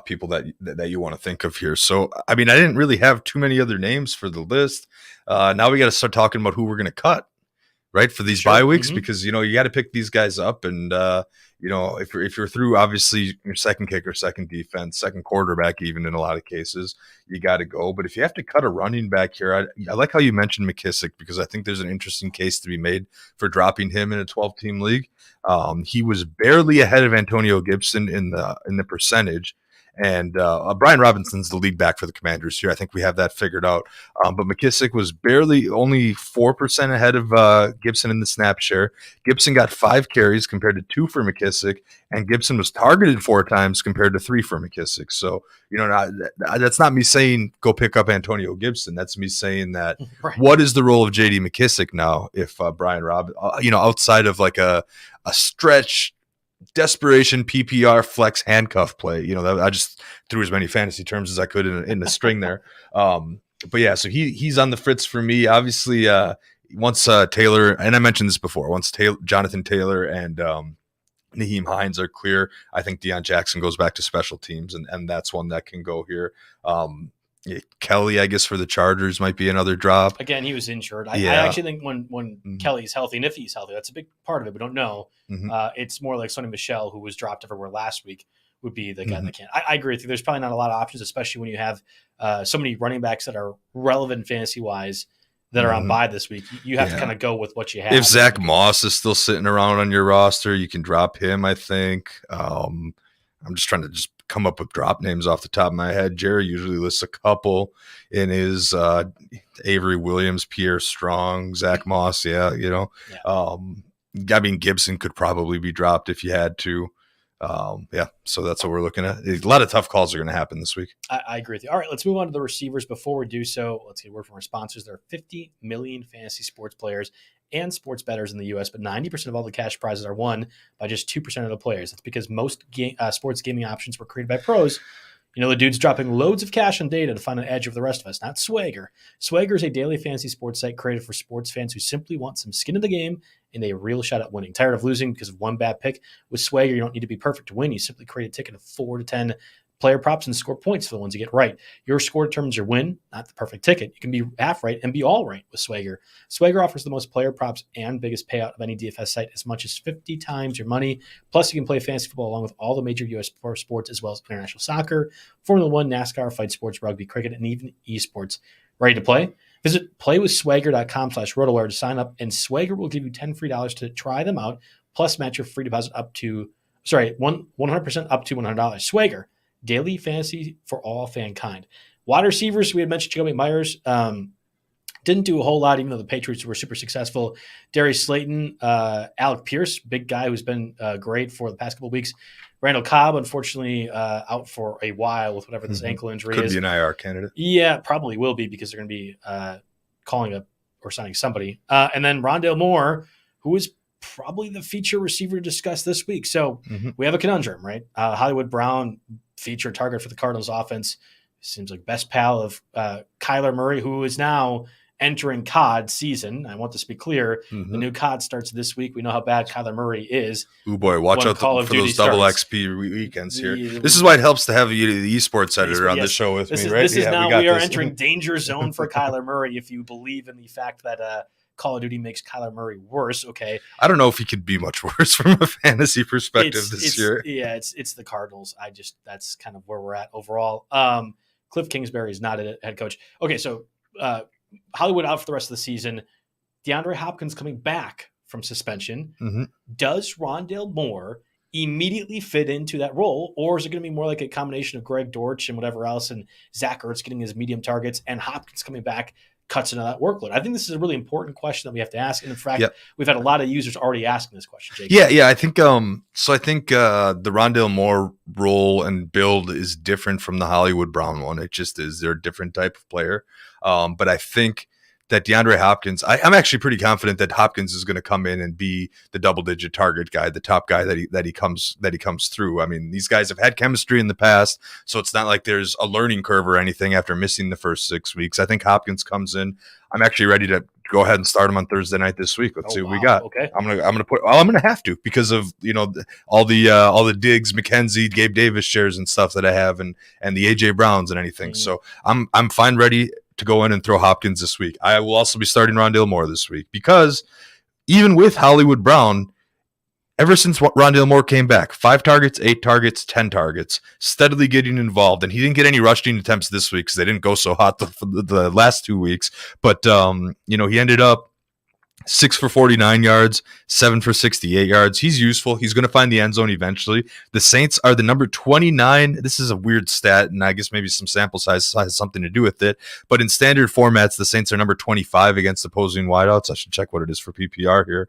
people that you want to think of here. So, I mean, I didn't really have too many other names for the list. Now we got to start talking about who we're going to cut, right, for these bye weeks, because you got to pick these guys up, and if you're through obviously your second kicker, second defense, second quarterback, even in a lot of cases, you got to go. But if you have to cut a running back here, I like how you mentioned McKissick, because I think there's an interesting case to be made for dropping him in a 12-team league. He was barely ahead of Antonio Gibson in the percentage. And Brian Robinson's the lead back for the Commanders here. I think we have that figured out. But McKissick was barely only 4% ahead of Gibson in the snap share. Gibson got 5 carries compared to 2 for McKissick, and Gibson was targeted 4 times compared to 3 for McKissick. So, that's not me saying go pick up Antonio Gibson. That's me saying that what is the role of J.D. McKissick now if Brian outside of like a stretch desperation PPR flex handcuff play, I just threw as many fantasy terms as I could in the string there. But yeah, so he's on the fritz for me. Obviously, once Taylor, and I mentioned this before, once Jonathan Taylor and Nyheim Hines are clear, I think Deon Jackson goes back to special teams, and that's one that can go here. Kelly, I guess, for the Chargers might be another drop. Again, he was injured. I actually think when Kelly's healthy, and if he's healthy, that's a big part of it. We don't know. It's more like Sonny Michel, who was dropped everywhere last week, would be the guy that can. I agree with you. There's probably not a lot of options, especially when you have so many running backs that are relevant fantasy-wise that are on bye this week. You have to kind of go with what you have. If Zach Moss is still sitting around on your roster, you can drop him, I think. I'm just trying to come up with drop names off the top of my head. Jerry usually lists a couple in his Avery Williams, Pierre Strong, Zach Moss. I mean, Gibson could probably be dropped if you had to. So that's what we're looking at. A lot of tough calls are going to happen this week. I agree with you. All right, let's move on to the receivers. Before we do so, let's get a word from our sponsors. There are 50 million fantasy sports players and sports bettors in the U.S., but 90% of all the cash prizes are won by just 2% of the players. That's because most sports gaming options were created by pros. The dude's dropping loads of cash on data to find an edge over the rest of us, not Swagger. Swagger is a daily fantasy sports site created for sports fans who simply want some skin in the game and a real shot at winning. Tired of losing because of one bad pick? With Swagger, you don't need to be perfect to win. You simply create a ticket of 4 to 10 player props and score points for the ones you get right. Your score determines your win, not the perfect ticket. You can be half right and be all right with Swagger. Swagger offers the most player props and biggest payout of any DFS site, as much as 50 times your money. Plus, you can play fantasy football along with all the major U.S. sports, as well as international soccer, Formula One, NASCAR, fight sports, rugby, cricket, and even esports. Ready to play? Visit playwithswagger.com/RotoWire to sign up, and Swagger will give you $10 free to try them out, plus match your free deposit 100% up to $100. Swagger. Daily fantasy for all fankind. Wide receivers, we had mentioned Jacoby Myers. Didn't do a whole lot, even though the Patriots were super successful. Darius Slayton, Alec Pierce, big guy who's been great for the past couple of weeks. Randall Cobb, unfortunately, out for a while with whatever this ankle injury is. Could be an IR candidate. Yeah, probably will be, because they're going to be calling up or signing somebody. And then Rondell Moore, who is probably the feature receiver to discuss this week. So we have a conundrum, right? Hollywood Brown, feature target for the Cardinals offense, seems like best pal of Kyler Murray, who is now entering COD season. I want this to be clear. Mm-hmm. The new COD starts this week. We know how bad Kyler Murray is. Oh boy, watch out for those double XP weekends here. This is why it helps to have you, the esports editor, on the show with me, right? This is now we are entering danger zone for Kyler Murray if you believe in the fact that Call of Duty makes Kyler Murray worse. Okay, I don't know if he could be much worse from a fantasy perspective this year. Yeah, it's the Cardinals. That's kind of where we're at overall. Cliff Kingsbury is not a head coach. Okay, so Hollywood out for the rest of the season. DeAndre Hopkins coming back from suspension. Mm-hmm. Does Rondell Moore immediately fit into that role, or is it going to be more like a combination of Greg Dortch and whatever else, and Zach Ertz getting his medium targets, and Hopkins coming back cuts into that workload? I think this is a really important question that we have to ask. And in fact, we've had a lot of users already asking this question, Jake. Yeah. I think the Rondell Moore role and build is different from the Hollywood Brown one. It just is. They're a different type of player. But I think that DeAndre Hopkins, I'm actually pretty confident that Hopkins is going to come in and be the double-digit target guy, the top guy that he comes through. I mean, these guys have had chemistry in the past, so it's not like there's a learning curve or anything after missing the first 6 weeks. I think Hopkins comes in. I'm actually ready to go ahead and start him on Thursday night this week. Let's see what we got. Okay. I'm gonna have to, because of all the Diggs, McKenzie, Gabe Davis shares and stuff that I have, and the AJ Browns and anything. So I'm fine, ready to go in and throw Hopkins this week. I will also be starting Rondell Moore this week, because even with Hollywood Brown, ever since Rondell Moore came back, 5 targets, 8 targets, 10 targets, steadily getting involved. And he didn't get any rushing attempts this week because they didn't go so hot the last 2 weeks. But, he ended up 6 for 49 yards, 7 for 68 yards. He's useful. He's going to find the end zone eventually. The Saints are the number 29. This is a weird stat, and I guess maybe some sample size has something to do with it. But in standard formats, the Saints are number 25 against opposing wideouts. I should check what it is for PPR here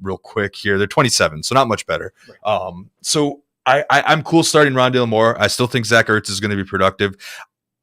real quick here. They're 27, so not much better. Right. So I'm cool starting Rondell Moore. I still think Zach Ertz is going to be productive.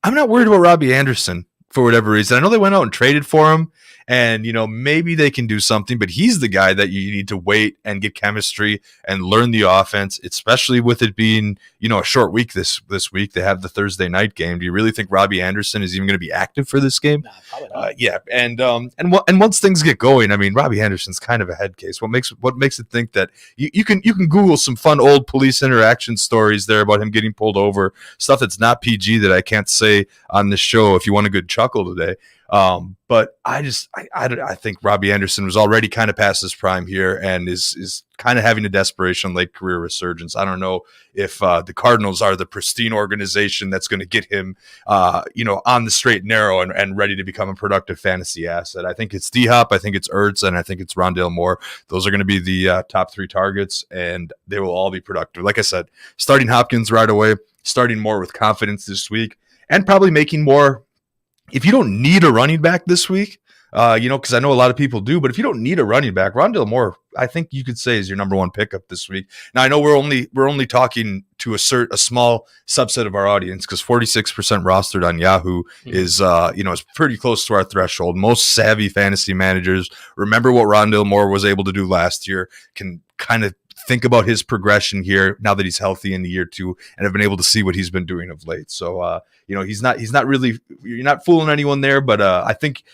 I'm not worried about Robbie Anderson for whatever reason. I know they went out and traded for him, and maybe they can do something, but he's the guy that you need to wait and get chemistry and learn the offense, especially with it being a short week this week. They have the Thursday night game. Do you really think Robbie Anderson is even going to be active for this game? Nah, probably not. Yeah, and once things get going, I mean, Robbie Anderson's kind of a head case. What makes it think that you can Google some fun old police interaction stories there about him getting pulled over, stuff that's not PG that I can't say on this show if you want a good chuckle today. But I think Robbie Anderson was already kind of past his prime here and is kind of having a desperation late career resurgence. I don't know if the Cardinals are the pristine organization that's going to get him, on the straight and narrow and ready to become a productive fantasy asset. I think it's D-Hop, I think it's Ertz, and I think it's Rondell Moore. Those are going to be the top 3 targets, and they will all be productive. Like I said, starting Hopkins right away, starting Moore with confidence this week, and probably making more. If you don't need a running back this week, because I know a lot of people do, but if you don't need a running back, Rondell Moore, I think you could say, is your number 1 pickup this week. Now, I know we're only talking to a small subset of our audience, because 46% rostered on Yahoo is pretty close to our threshold. Most savvy fantasy managers remember what Rondell Moore was able to do last year, can kind of think about his progression here now that he's healthy in the year 2, and have been able to see what he's been doing of late. So, he's not really, you're not fooling anyone there, but I think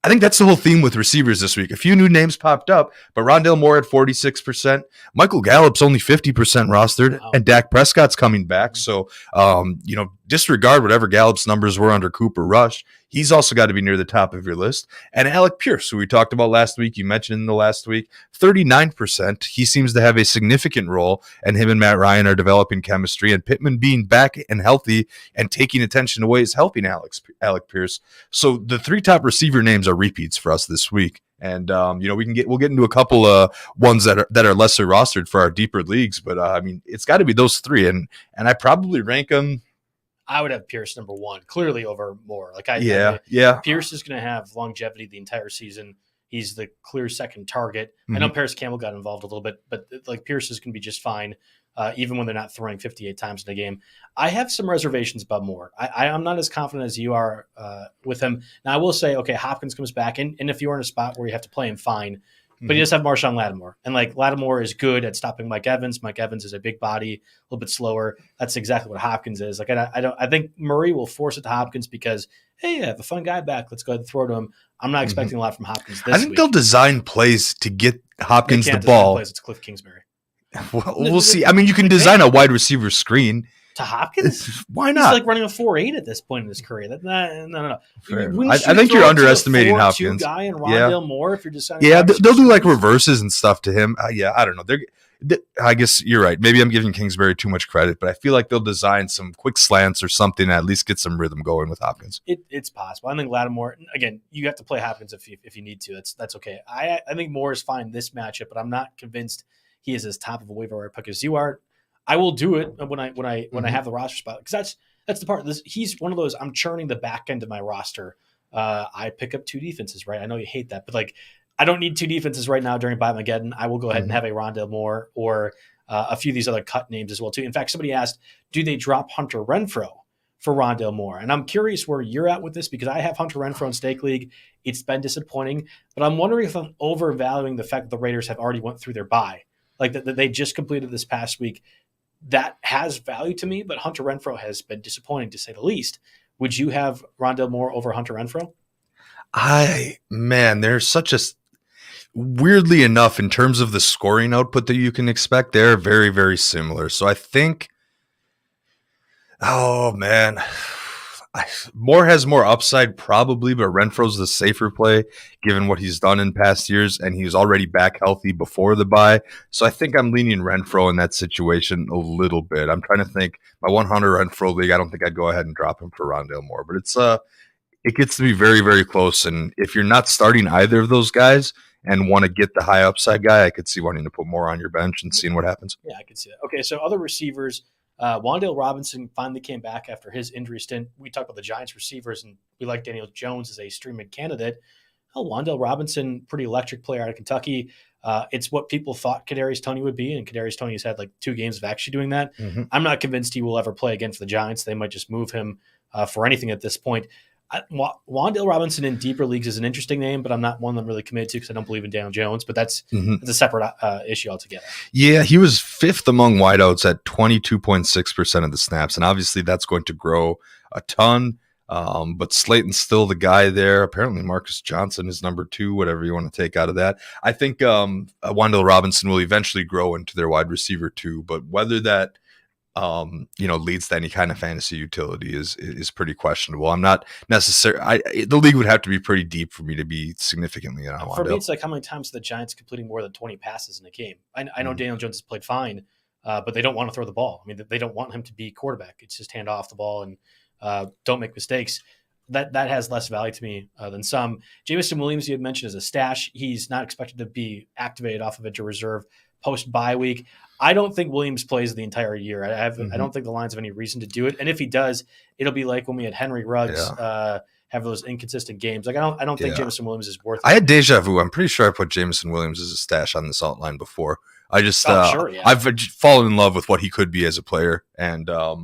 that's the whole theme with receivers this week. A few new names popped up, but Rondell Moore at 46%. Michael Gallup's only 50% rostered, and Dak Prescott's coming back. So, disregard whatever Gallup's numbers were under Cooper Rush. He's also got to be near the top of your list. And Alec Pierce, who we talked about last week, you mentioned in the last week, 39%. He seems to have a significant role, and him and Matt Ryan are developing chemistry, and Pittman being back and healthy and taking attention away is helping Alec Pierce. So the 3 top receiver names are repeats for us this week. And we'll get into a couple of ones that are lesser rostered for our deeper leagues, but it's got to be those 3, and I probably rank them. I would have Pierce number 1, clearly over Moore. Pierce is going to have longevity the entire season. He's the clear second target. I know Paris Campbell got involved a little bit, but Pierce is going to be just fine, even when they're not throwing 58 times in a game. I have some reservations about Moore. I'm not as confident as you are with him. Now, I will say, okay, Hopkins comes back, and if you are in a spot where you have to play him, fine. But you just have Marshawn Lattimore. And like Lattimore is good at stopping Mike Evans. Mike Evans is a big body, a little bit slower. That's exactly what Hopkins is. Like I think Murray will force it to Hopkins because, hey, I have a fun guy back. Let's go ahead and throw to him. I'm not expecting a lot from Hopkins this week. I think they'll design plays to get Hopkins They can't the ball. Plays. It's Cliff Kingsbury. Well, we'll see. I mean, you can design a wide receiver screen. To Hopkins? Why not? He's like running a 4.8 at this point in his career. No. I think you're underestimating Hopkins. Guy and Rondell Moore, if you're deciding. Yeah, they'll do like reverses and stuff to him. I don't know. I guess you're right. Maybe I'm giving Kingsbury too much credit, but I feel like they'll design some quick slants or something to at least get some rhythm going with Hopkins. It's possible. I think Lattimore. Again, you have to play Hopkins if you need to. That's okay. I think Moore is fine this matchup, but I'm not convinced he is as top of a waiver wire pick as you are. I will do it when I have the roster spot, because that's the part. He's one of those. I'm churning the back end of my roster. I pick up 2 defenses, right? I know you hate that, but like I don't need 2 defenses right now during Buymageddon. I will go ahead and have a Rondell Moore or a few of these other cut names as well too. In fact, somebody asked, do they drop Hunter Renfrow for Rondell Moore? And I'm curious where you're at with this, because I have Hunter Renfrow in Stake League. It's been disappointing, but I'm wondering if I'm overvaluing the fact that the Raiders have already went through their bye, like that they just completed this past week. That has value to me, but Hunter Renfrow has been disappointing to say the least. Would you have Rondell Moore over Hunter Renfrow? There's such a weirdly enough in terms of the scoring output that you can expect, they're very, very similar. So I think, Moore has more upside probably, but Renfro's the safer play given what he's done in past years, and he's already back healthy before the bye. So I think I'm leaning Renfrow in that situation a little bit. I'm trying to think. My 100 Renfrow league, I don't think I'd go ahead and drop him for Rondell Moore, but it gets to be very, very close. And if you're not starting either of those guys and want to get the high upside guy, I could see wanting to put more on your bench and seeing what happens. Yeah, I could see that. Okay, so other receivers. Wanda Robinson finally came back after his injury stint. We talked about the Giants receivers, and we like Daniel Jones as a streaming candidate. Wanda Robinson, pretty electric player out of Kentucky. It's what people thought Kadarius Toney would be, and Kadarius Toney has had like 2 games of actually doing that. Mm-hmm. I'm not convinced he will ever play again for the Giants. They might just move him for anything at this point. Wandale Robinson in deeper leagues is an interesting name, but I'm not one I'm really committed to because I don't believe in Daniel Jones. But that's a separate issue altogether. Yeah, he was 5th among wideouts at 22.6% of the snaps, and obviously that's going to grow a ton. But Slayton's still the guy there. Apparently Marcus Johnson is number 2, whatever you want to take out of that. I think Wandale Robinson will eventually grow into their wide receiver too, but whether that leads to any kind of fantasy utility is pretty questionable. I'm not necessarily. The league would have to be pretty deep for me to be significantly on Wandale. For me, it's like how many times the Giants completing more than 20 passes in a game. I know Daniel Jones has played fine, but they don't want to throw the ball. I mean, they don't want him to be quarterback. It's just hand off the ball and don't make mistakes. That has less value to me than some. Jameson Williams, you had mentioned, as a stash. He's not expected to be activated off of injured reserve post-bye week. I don't think Williams plays the entire year. I don't think the Lions have any reason to do it. And if he does, it'll be like when we had Henry Ruggs have those inconsistent games. Like I don't think Jameson Williams is worth it. I had deja vu. I'm pretty sure I put Jameson Williams as a stash on this outline before. I just I've fallen in love with what he could be as a player, and I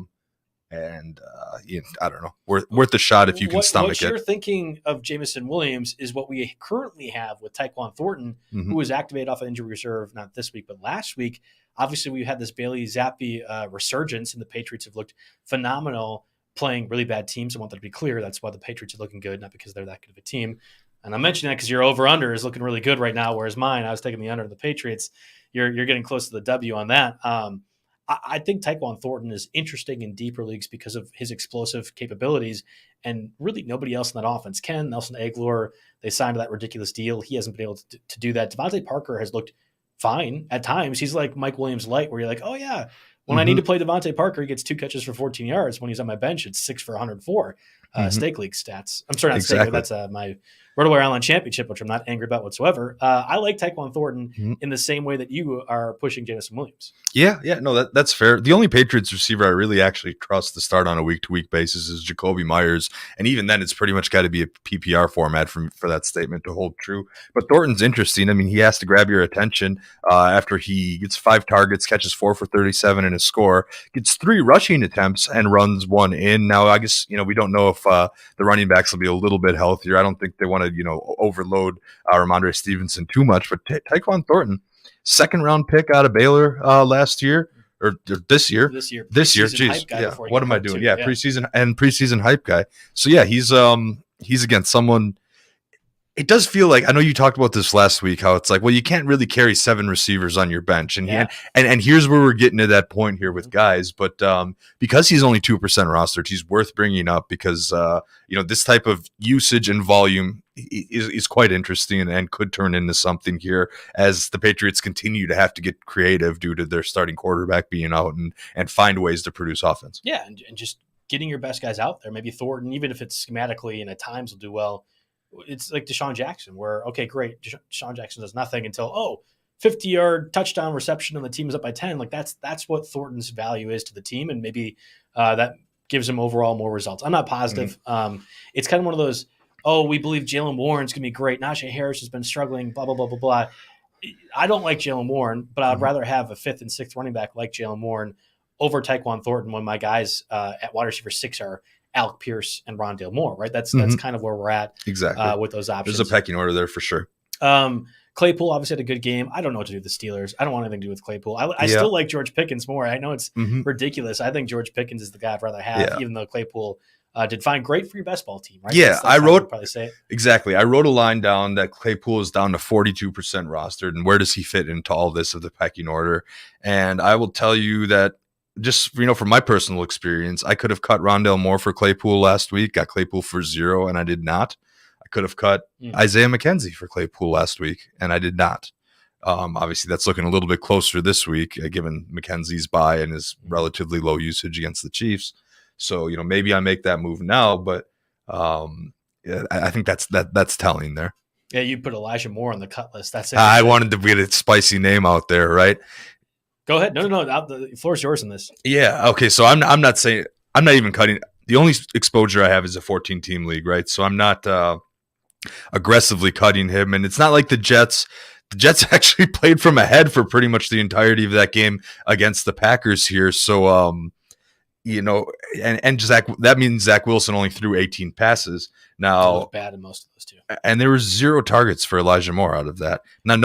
don't know, worth a shot if you can stomach it. What you're thinking of Jameson Williams is what we currently have with Taekwon Thornton, who was activated off of injury reserve, not this week, but last week. Obviously, we had this Bailey Zappi resurgence, and the Patriots have looked phenomenal playing really bad teams. I want that to be clear. That's why the Patriots are looking good, not because they're that good of a team. And I'm mentioning that because your over-under is looking really good right now, whereas mine, I was taking the under of the Patriots. You're getting close to the W on that. I think Taekwon Thornton is interesting in deeper leagues because of his explosive capabilities, and really nobody else in that offense can. Nelson Aguilar, they signed that ridiculous deal. He hasn't been able to do that. Devontae Parker has looked fine at times. He's like Mike Williams light, where you're like, oh yeah, when I need to play Devontae Parker, he gets 2 catches for 14 yards. When he's on my bench, it's 6 for 104. Stake league stats. I'm sorry, not stake league. That's my RotoWire Online Championship, which I'm not angry about whatsoever. I like Taekwon Thornton in the same way that you are pushing Jameson Williams. Yeah, no, that's fair. The only Patriots receiver I really actually trust to start on a week-to-week basis is Jacoby Myers, and even then, it's pretty much got to be a PPR format for that statement to hold true. But Thornton's interesting. I mean, he has to grab your attention after he gets 5 targets, catches 4 for 37 in a score, gets 3 rushing attempts, and runs 1 in. Now, I guess we don't know if the running backs will be a little bit healthier. I don't think they want want to, overload Ramondre Stevenson too much. But Taekwon Thornton, second-round pick out of Baylor last year. Or this year. This year. Jeez. Yeah. What am I doing? Yeah. Preseason hype guy. So yeah, he's against someone. It does feel like, I know you talked about this last week, how it's like, well, you can't really carry 7 receivers on your bench. And here's where we're getting to that point here with guys. But because he's only 2% rostered, he's worth bringing up because, this type of usage and volume is quite interesting and could turn into something here as the Patriots continue to have to get creative due to their starting quarterback being out and find ways to produce offense. Yeah, and just getting your best guys out there. Maybe Thornton, even if it's schematically and at times will do well. It's like Deon Jackson where, okay, great. Deon Jackson does nothing until, 50-yard touchdown reception and the team is up by 10. Like that's what Thornton's value is to the team. And maybe that gives him overall more results. I'm not positive. Mm-hmm. It's kind of one of those, we believe Jaylen Warren's going to be great. Najee Harris has been struggling, blah, blah, blah, blah, blah. I don't like Jaylen Warren, but I'd rather have a 5th and 6th running back like Jaylen Warren over Taekwon Thornton when my guys at wide receiver 6 are Alec Pierce and Rondell Moore, right? That's kind of where we're at exactly with those options. There's a pecking order there for sure. Claypool obviously had a good game. I don't know what to do with the Steelers. I don't want anything to do with Claypool. I still like George Pickens more. I know it's ridiculous. I think George Pickens is the guy I'd rather have, even though Claypool did fine. Great for your best ball team, right? Yeah, that's probably say it. Exactly. I wrote a line down that Claypool is down to 42% rostered, and where does he fit into all this of the pecking order? And I will tell you that just, from my personal experience, I could have cut Rondell Moore for Claypool last week, got Claypool for 0, and I did not. I could have cut Isaiah McKenzie for Claypool last week, and I did not. Obviously, that's looking a little bit closer this week, given McKenzie's bye and his relatively low usage against the Chiefs. So, maybe I make that move now, but I think that's telling there. Yeah, you put Elijah Moore on the cut list. That's it. I wanted to get a spicy name out there, right? Go ahead. No. The floor is yours in this. Yeah. Okay. So I'm not even cutting. The only exposure I have is a 14-team league, right? So I'm not aggressively cutting him, and it's not like the Jets. The Jets actually played from ahead for pretty much the entirety of that game against the Packers here. So and Zach, that means Zach Wilson only threw 18 passes. Now, bad in most of those too. And there were 0 targets for Elijah Moore out of that. Now,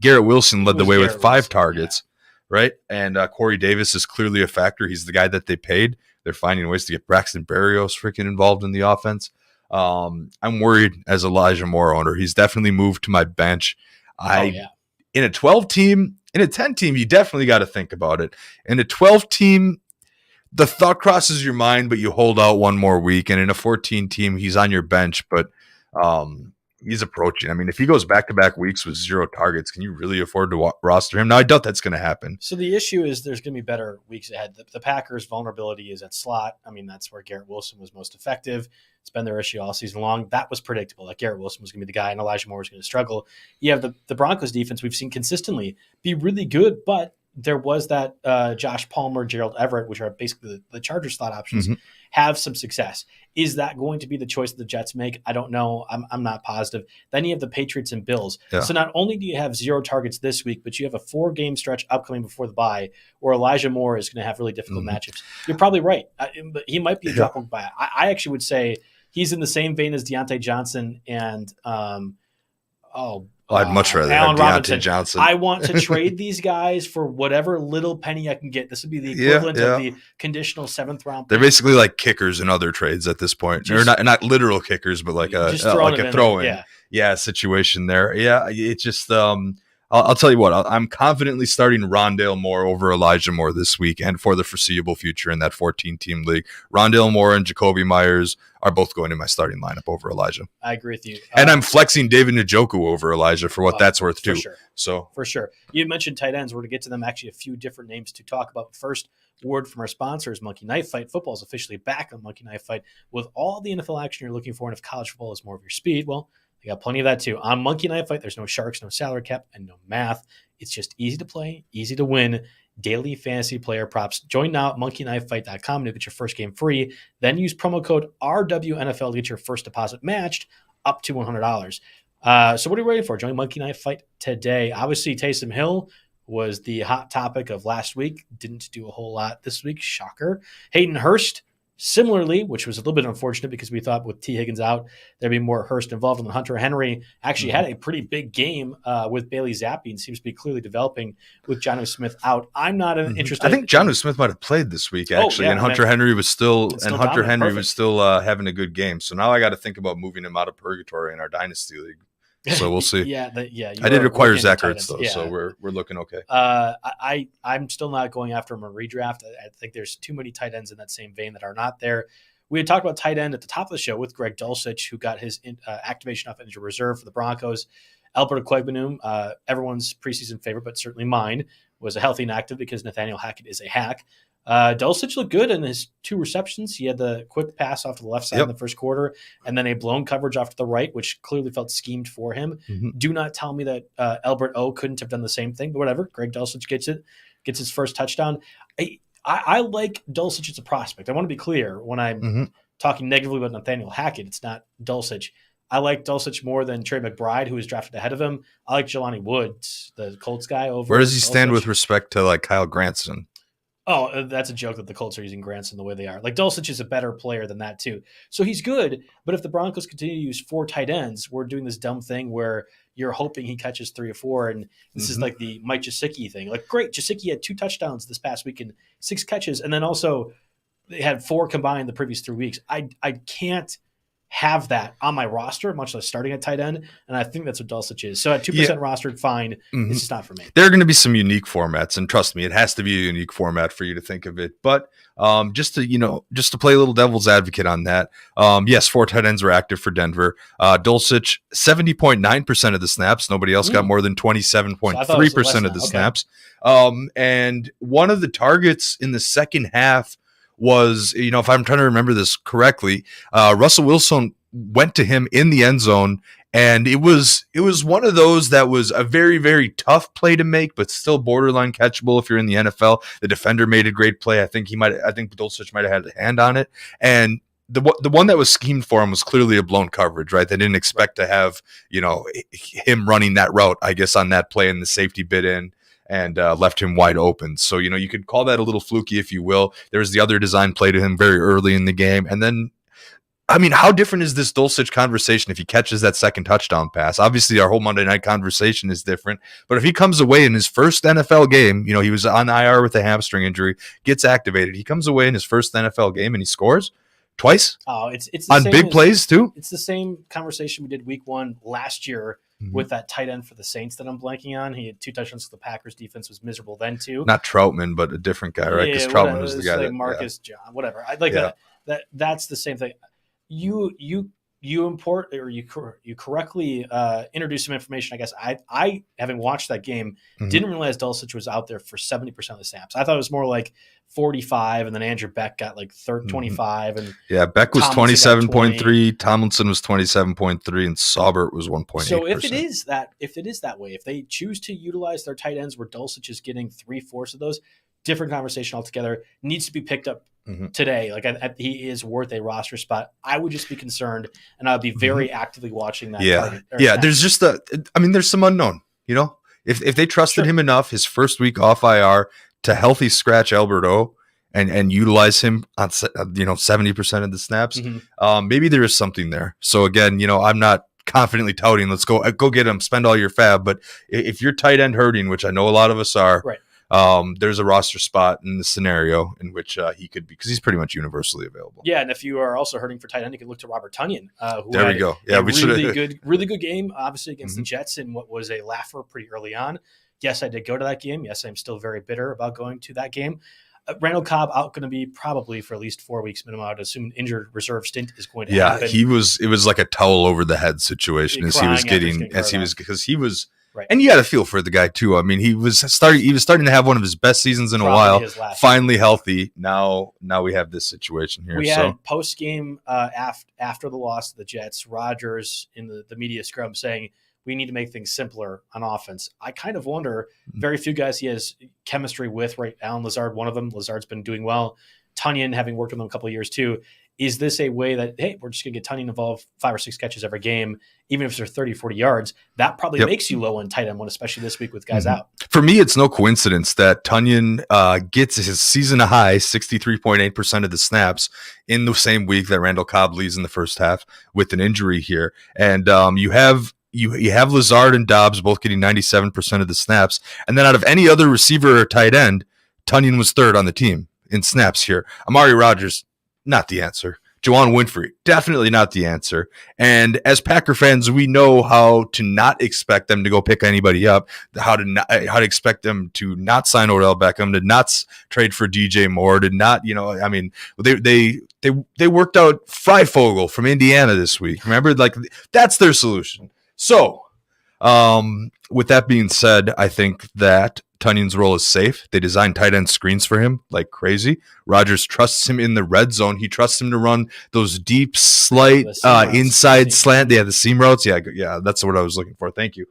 Garrett Wilson led the way with 5 targets. Yeah. Right. And Corey Davis is clearly a factor. He's the guy that they paid. They're finding ways to get Braxton Berrios freaking involved in the offense. I'm worried as Elijah Moore owner. He's definitely moved to my bench. In a 12-team, in a 10-team, you definitely got to think about it. In a 12-team, the thought crosses your mind, but you hold out one more week. And in a 14-team, he's on your bench, but he's approaching. I mean, if he goes back-to-back weeks with 0 targets, can you really afford to roster him? Now, I doubt that's going to happen. So the issue is there's going to be better weeks ahead. The Packers' vulnerability is at slot. I mean, that's where Garrett Wilson was most effective. It's been their issue all season long. That was predictable. Like Garrett Wilson was going to be the guy, and Elijah Moore was going to struggle. You have the Broncos defense we've seen consistently be really good, but there was that Josh Palmer, Gerald Everett, which are basically the Chargers slot options, have some success. Is that going to be the choice the Jets make? I don't know. I'm not positive. Then you have the Patriots and Bills. Yeah. So not only do you have 0 targets this week, but you have a 4-game stretch upcoming before the bye where Elijah Moore is going to have really difficult matchups. You're probably right. But he might be a droppable buy. I actually would say he's in the same vein as Deontay Johnson and I'd much rather have Deontay Johnson. I want to trade these guys for whatever little penny I can get. This would be the equivalent of the conditional 7th round pick. They're basically like kickers in other trades at this point. They're not literal kickers, but like a throw-in situation there. Yeah, it's just I'll tell you what, I'm confidently starting Rondell Moore over Elijah Moore this week and for the foreseeable future in that 14-team league. Rondell Moore and Jacoby Myers are both going in my starting lineup over Elijah. I agree with you. And I'm flexing David Njoku over Elijah for what that's worth too. For sure. You mentioned tight ends. We're going to get to them. Actually, a few different names to talk about. First, word from our sponsors, Monkey Knife Fight. Football is officially back on Monkey Knife Fight with all the NFL action you're looking for. And if college football is more of your speed, well, they got plenty of that too. On Monkey Knife Fight, there's no sharks, no salary cap, and no math. It's just easy to play, easy to win. Daily fantasy player props. Join now at monkeyknifefight.com to get your first game free. Then use promo code RWNFL to get your first deposit matched up to $100. So what are you waiting for? Join Monkey Knife Fight today. Obviously, Taysom Hill was the hot topic of last week. Didn't do a whole lot this week. Shocker. Hayden Hurst Similarly, which was a little bit unfortunate because we thought with T. Higgins out, there'd be more Hurst involved. And Hunter Henry actually had a pretty big game with Bailey Zappi and seems to be clearly developing with Jonnu Smith out. I'm not interested. I think Jonnu Smith might have played this week, actually, and Hunter Henry was still having a good game. So now I got to think about moving him out of purgatory in our Dynasty League. So we'll see. I did acquire Zach Ertz though, so we're looking okay. I'm still not going after him in redraft. I think there's too many tight ends in that same vein that are not there. We had talked about tight end at the top of the show with Greg Dulcich, who got his activation off injured reserve for the Broncos. Albert Okwuegbunam, everyone's preseason favorite, but certainly mine, was a healthy and active because Nathaniel Hackett is a hack. Dulcich looked good in his 2 receptions. He had the quick pass off to the left side in the first quarter, and then a blown coverage off to the right, which clearly felt schemed for him. Do not tell me that Albert O couldn't have done the same thing, but whatever. Greg Dulcich gets his first touchdown. I like Dulcich as a prospect. I want to be clear when I'm talking negatively about Nathaniel Hackett. It's not Dulcich. I like Dulcich more than Trey McBride, who was drafted ahead of him. I like Jelani Woods, the Colts guy. Where does he stand with respect to like Kyle Granson? Oh, that's a joke that the Colts are using Granson the way they are. Like, Dulcich is a better player than that, too. So he's good, but if the Broncos continue to use 4 tight ends, we're doing this dumb thing where you're hoping he catches 3 or 4, and this is like the Mike Gesicki thing. Like, great, Gesicki had 2 touchdowns this past week and 6 catches, and then also they had 4 combined the previous 3 weeks. I can't have that on my roster, much less starting at tight end, and I think that's what Dulcich is. So at 2% rostered, fine. It's just not for me. There are going to be some unique formats, and trust me, it has to be a unique format for you to think of it. But just to play a little devil's advocate on that, yes, 4 tight ends were active for Denver. Dulcich, 70.9% of the snaps. Nobody else got more than 27.3% of the snaps. And one of the targets in the second half was, if I'm trying to remember this correctly, Russell Wilson went to him in the end zone, and it was one of those that was a very, very tough play to make, but still borderline catchable if you're in the NFL. The defender made a great play. I think Dulcich might have had a hand on it, and the one that was schemed for him was clearly a blown coverage, right? They didn't expect to have him running that route, I guess, on that play, and the safety bit in and left him wide open. So, you could call that a little fluky, if you will. There was the other design play to him very early in the game. And then, how different is this Dulcich conversation if he catches that second touchdown pass? Obviously, our whole Monday night conversation is different. But if he comes away in his first NFL game, he was on IR with a hamstring injury, gets activated. He comes away in his first NFL game and he scores twice. Oh, it's on big plays too. It's the same conversation we did week 1 last year with that tight end for the Saints that I'm blanking on. He had 2 touchdowns. The Packers defense was miserable then too. Not Troutman, but a different guy, right? Because Troutman was the guy like Marcus John, whatever. I like that. That's the same thing. You import or you correctly introduce some information. I guess I having watched that game didn't realize Dulcich was out there for 70% of the snaps. I thought it was more like 45, and then Andrew Beck got like 25, and Beck was 27.3, Tomlinson was 27.3, and Saubert was 1.8%. So if it is that way, if they choose to utilize their tight ends where Dulcich is getting 3/4 of those, different conversation altogether. Needs to be picked up today. Like he is worth a roster spot. I would just be concerned, and I'd be very actively watching that. There's just there's some unknown. If they trusted him enough, his first week off IR, to healthy scratch Alberto and utilize him on 70% of the snaps, maybe there is something there. So again, I'm not confidently touting, let's go get him, spend all your fab. But if you're tight end hurting, which I know a lot of us are, right. There's a roster spot in the scenario in which he could be, because he's pretty much universally available. Yeah, and if you are also hurting for tight end, you can look to Robert Tonyan. There we go. Yeah, really good game, obviously against the Jets in what was a laugher pretty early on. Yes, I did go to that game. Yes, I'm still very bitter about going to that game. Randall Cobb out going to be probably for at least 4 weeks minimum. I would assume an injured reserve stint is going to happen. It was like a towel over the head situation because he was. Right. And you got to feel for the guy too. I mean, he was starting to have one of his best seasons in a while. Finally healthy. Now we have this situation here. We had post game after the loss to the Jets, Rodgers in the media scrum saying we need to make things simpler on offense. I kind of wonder. Very few guys he has chemistry with. Right, Alan Lazard, one of them. Lazard's been doing well. Tunyon, having worked with him a couple of years too, is this a way that, hey, we're just going to get Tunyon involved 5 or 6 catches every game, even if they're 30, 40 yards? That probably makes you low on tight end one, especially this week with guys out. For me, it's no coincidence that Tunyon gets his season high 63.8% of the snaps in the same week that Randall Cobb leaves in the first half with an injury here. And you have Lazard and Dobbs both getting 97% of the snaps. And then out of any other receiver or tight end, Tunyon was third on the team in snaps here. Amari Rodgers, not the answer. Juwan Winfrey, definitely not the answer. And as Packer fans, we know how to not expect them to go pick anybody up, how to expect them to not sign Odell Beckham, to not trade for DJ Moore, to not, I mean, they worked out Freifogel from Indiana this week. Remember, like, that's their solution. So, with that being said, I think that Tunyon's role is safe. They designed tight end screens for him like crazy. Rodgers trusts him in the red zone. He trusts him to run those deep, slight inside slant. Yeah, the seam routes. Yeah, that's what I was looking for. Thank you.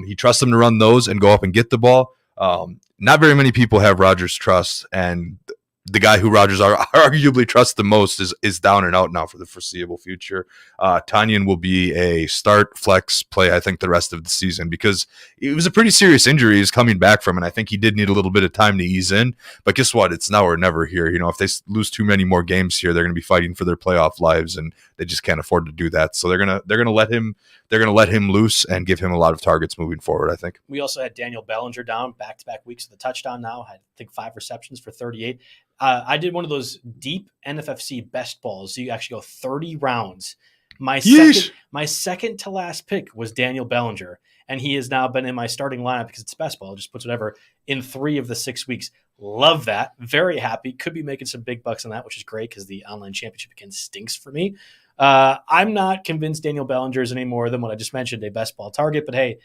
He trusts him to run those and go up and get the ball. Not very many people have Rodgers' trust, and the guy who Rodgers arguably trusts the most is down and out now for the foreseeable future. Tunyon will be a start flex play, I think, the rest of the season, because it was a pretty serious injury he's coming back from, and I think he did need a little bit of time to ease in. But guess what? It's now or never here. If they lose too many more games here, they're going to be fighting for their playoff lives, and they just can't afford to do that. So they're gonna let him loose and give him a lot of targets moving forward, I think. We also had Daniel Bellinger down back-to-back weeks with a touchdown now. I think 5 receptions for 38. I did one of those deep NFFC best balls. So you actually go 30 rounds. My second to last pick was Daniel Bellinger, and he has now been in my starting lineup because it's best ball. It just puts whatever in 3 of the 6 weeks. Love that. Very happy. Could be making some big bucks on that, which is great because the online championship again stinks for me. I'm not convinced Daniel Bellinger is any more than what I just mentioned, a best ball target. But hey,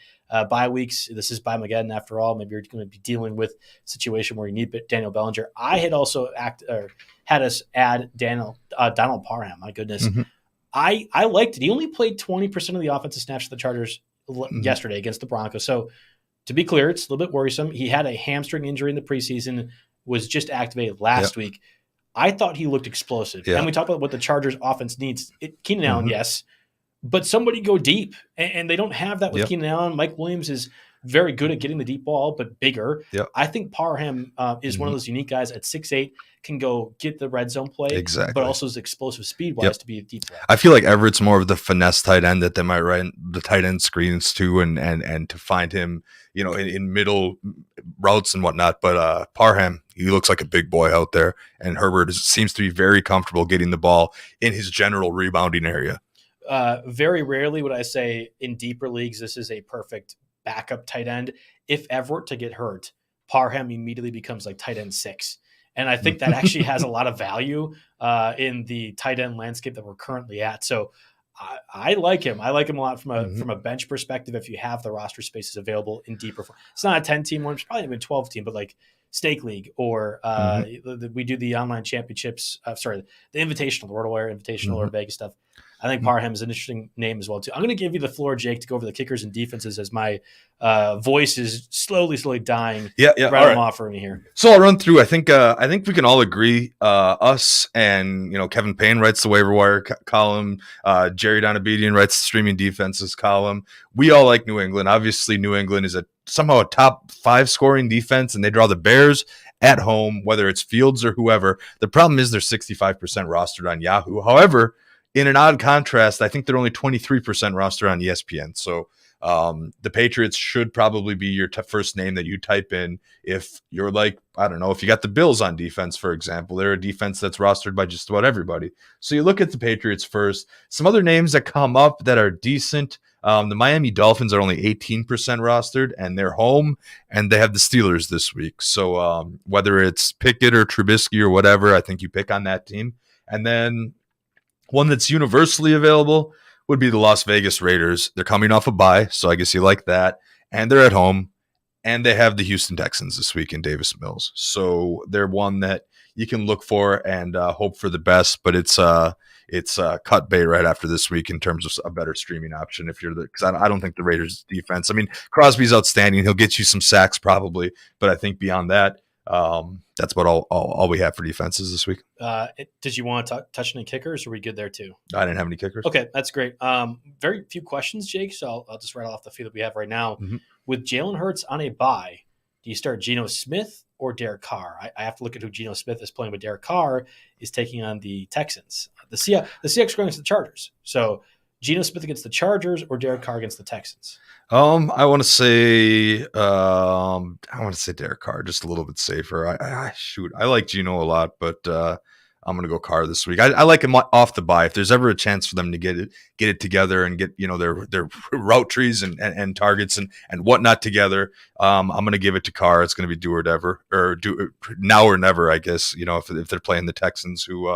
bye weeks, this is Buymageddon after all. Maybe you're going to be dealing with a situation where you need Daniel Bellinger. I had also had us add Donald Parham. My goodness. Mm-hmm. I liked it. He only played 20% of the offensive snaps for the Chargers yesterday against the Broncos. So to be clear, it's a little bit worrisome. He had a hamstring injury in the preseason, was just activated last week. I thought he looked explosive. Yeah. And we talked about what the Chargers offense needs. Keenan Allen, yes, but somebody go deep. And they don't have that with Keenan Allen. Mike Williams is very good at getting the deep ball, but bigger. Yep. I think Parham is one of those unique guys at 6'8", can go get the red zone play, but also is explosive speed-wise to be a deep threat. I feel like Everett's more of the finesse tight end that they might run the tight end screens to and to find him, in middle routes and whatnot. But Parham, he looks like a big boy out there, and Herbert seems to be very comfortable getting the ball in his general rebounding area. Very rarely would I say in deeper leagues this is a perfect backup tight end. If Everett to get hurt, Parham immediately becomes like tight end 6. And I think that actually has a lot of value in the tight end landscape that we're currently at. So I like him. I like him a lot from a bench perspective. If you have the roster spaces available in deeper, it's not a 10-team one. It's probably even 12-team, but like Stake League or we do the online championships. The Invitational, the RotoWire Invitational or Vegas stuff. I think Parham is an interesting name as well too. I'm going to give you the floor, Jake, to go over the kickers and defenses as my voice is slowly dying. Right off for me here. So I'll run through. I think we can all agree. Us and Kevin Payne writes the waiver wire column. Jerry Donabedian writes the streaming defenses column. We all like New England. Obviously, New England is somehow a top 5 scoring defense, and they draw the Bears at home, whether it's Fields or whoever. The problem is they're 65% rostered on Yahoo. However, in an odd contrast, I think they're only 23% rostered on ESPN. So the Patriots should probably be your first name that you type in if you're like, I don't know, if you got the Bills on defense, for example. They're a defense that's rostered by just about everybody. So you look at the Patriots first. Some other names that come up that are decent. The Miami Dolphins are only 18% rostered, and they're home, and they have the Steelers this week. So whether it's Pickett or Trubisky or whatever, I think you pick on that team. And then one that's universally available would be the Las Vegas Raiders. They're coming off a bye, so I guess you like that. And they're at home, and they have the Houston Texans this week in Davis Mills. So they're one that you can look for and hope for the best, but it's cut bait right after this week in terms of a better streaming option. Because I don't think the Raiders defense. I mean, Crosby's outstanding. He'll get you some sacks probably, but I think beyond that, That's about all we have for defenses this week. Did you want to touch any kickers, or are we good there too? I didn't have any kickers. Okay, that's great. Very few questions, Jake, so I'll just rattle off the few that we have right now. Mm-hmm. With Jalen Hurts on a bye, do you start Geno Smith or Derek Carr? I have to look at who Geno Smith is playing, but Derek Carr is taking on the Texans. The Seahawks are going against the Chargers. So Geno Smith against the Chargers or Derek Carr against the Texans? I want to say Derek Carr, just a little bit safer. I like Geno a lot, but I'm going to go Carr this week. I like him off the bye. If there's ever a chance for them to get it together and get their route trees and targets and whatnot together, I'm going to give it to Carr. It's going to be do or never, or do now or never, I guess. If they're playing the Texans, who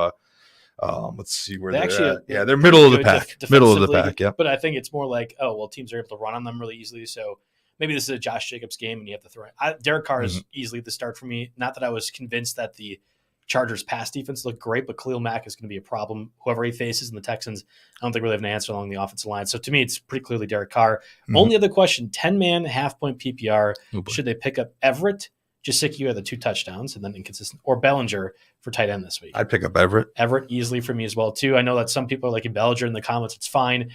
let's see where they're at. Yeah, they're middle of the pack. Middle of the pack, yeah. But I think it's more like, teams are able to run on them really easily. So maybe this is a Josh Jacobs game and you have to throw it. Derek Carr is easily the start for me. Not that I was convinced that the Chargers pass defense looked great, but Khalil Mack is going to be a problem. Whoever he faces in the Texans, I don't think really have an answer along the offensive line. So to me, it's pretty clearly Derek Carr. Only other question, 10-man, half-point PPR. Should they pick up Everett? Gesicki had the 2 touchdowns and then inconsistent, or Bellinger for tight end this week? I'd pick up Everett. Everett easily for me as well, too. I know that some people are liking Bellinger in the comments. It's fine.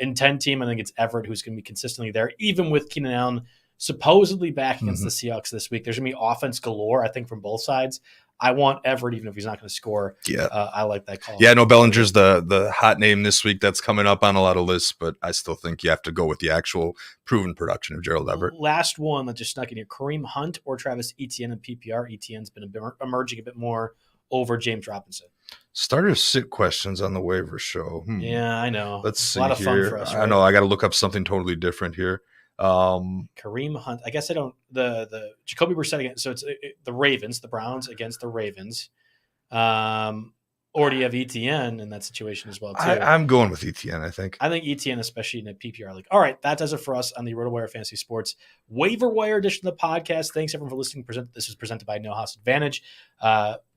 In 10-team, I think it's Everett who's going to be consistently there, even with Keenan Allen supposedly back against the Seahawks this week. There's going to be offense galore, I think, from both sides. I want Everett, even if he's not going to score. Yeah, I like that call. Yeah, no, Bellinger's the hot name this week that's coming up on a lot of lists, but I still think you have to go with the actual proven production of Gerald Everett. Last one that just snuck in here, Kareem Hunt or Travis Etienne in PPR. Etienne's been emerging a bit more over James Robinson. Starter sit questions on the waiver show. Yeah, I know. Let's see. A lot of here. fun for us. Right? I know. I got to look up something totally different here. Kareem Hunt. I guess I don't. The Jacoby Brissett against. So it's the Ravens, the Browns against the Ravens. Or do you have Etienne in that situation as well, too? I'm going with Etienne, I think. I think Etienne, especially in a PPR league. All right, that does it for us on the RotoWire Fantasy Sports Waiver Wire edition of the podcast. Thanks, everyone, for listening. This was presented by No House Advantage.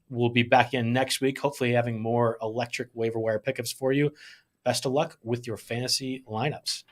We'll be back in next week, hopefully having more electric waiver wire pickups for you. Best of luck with your fantasy lineups.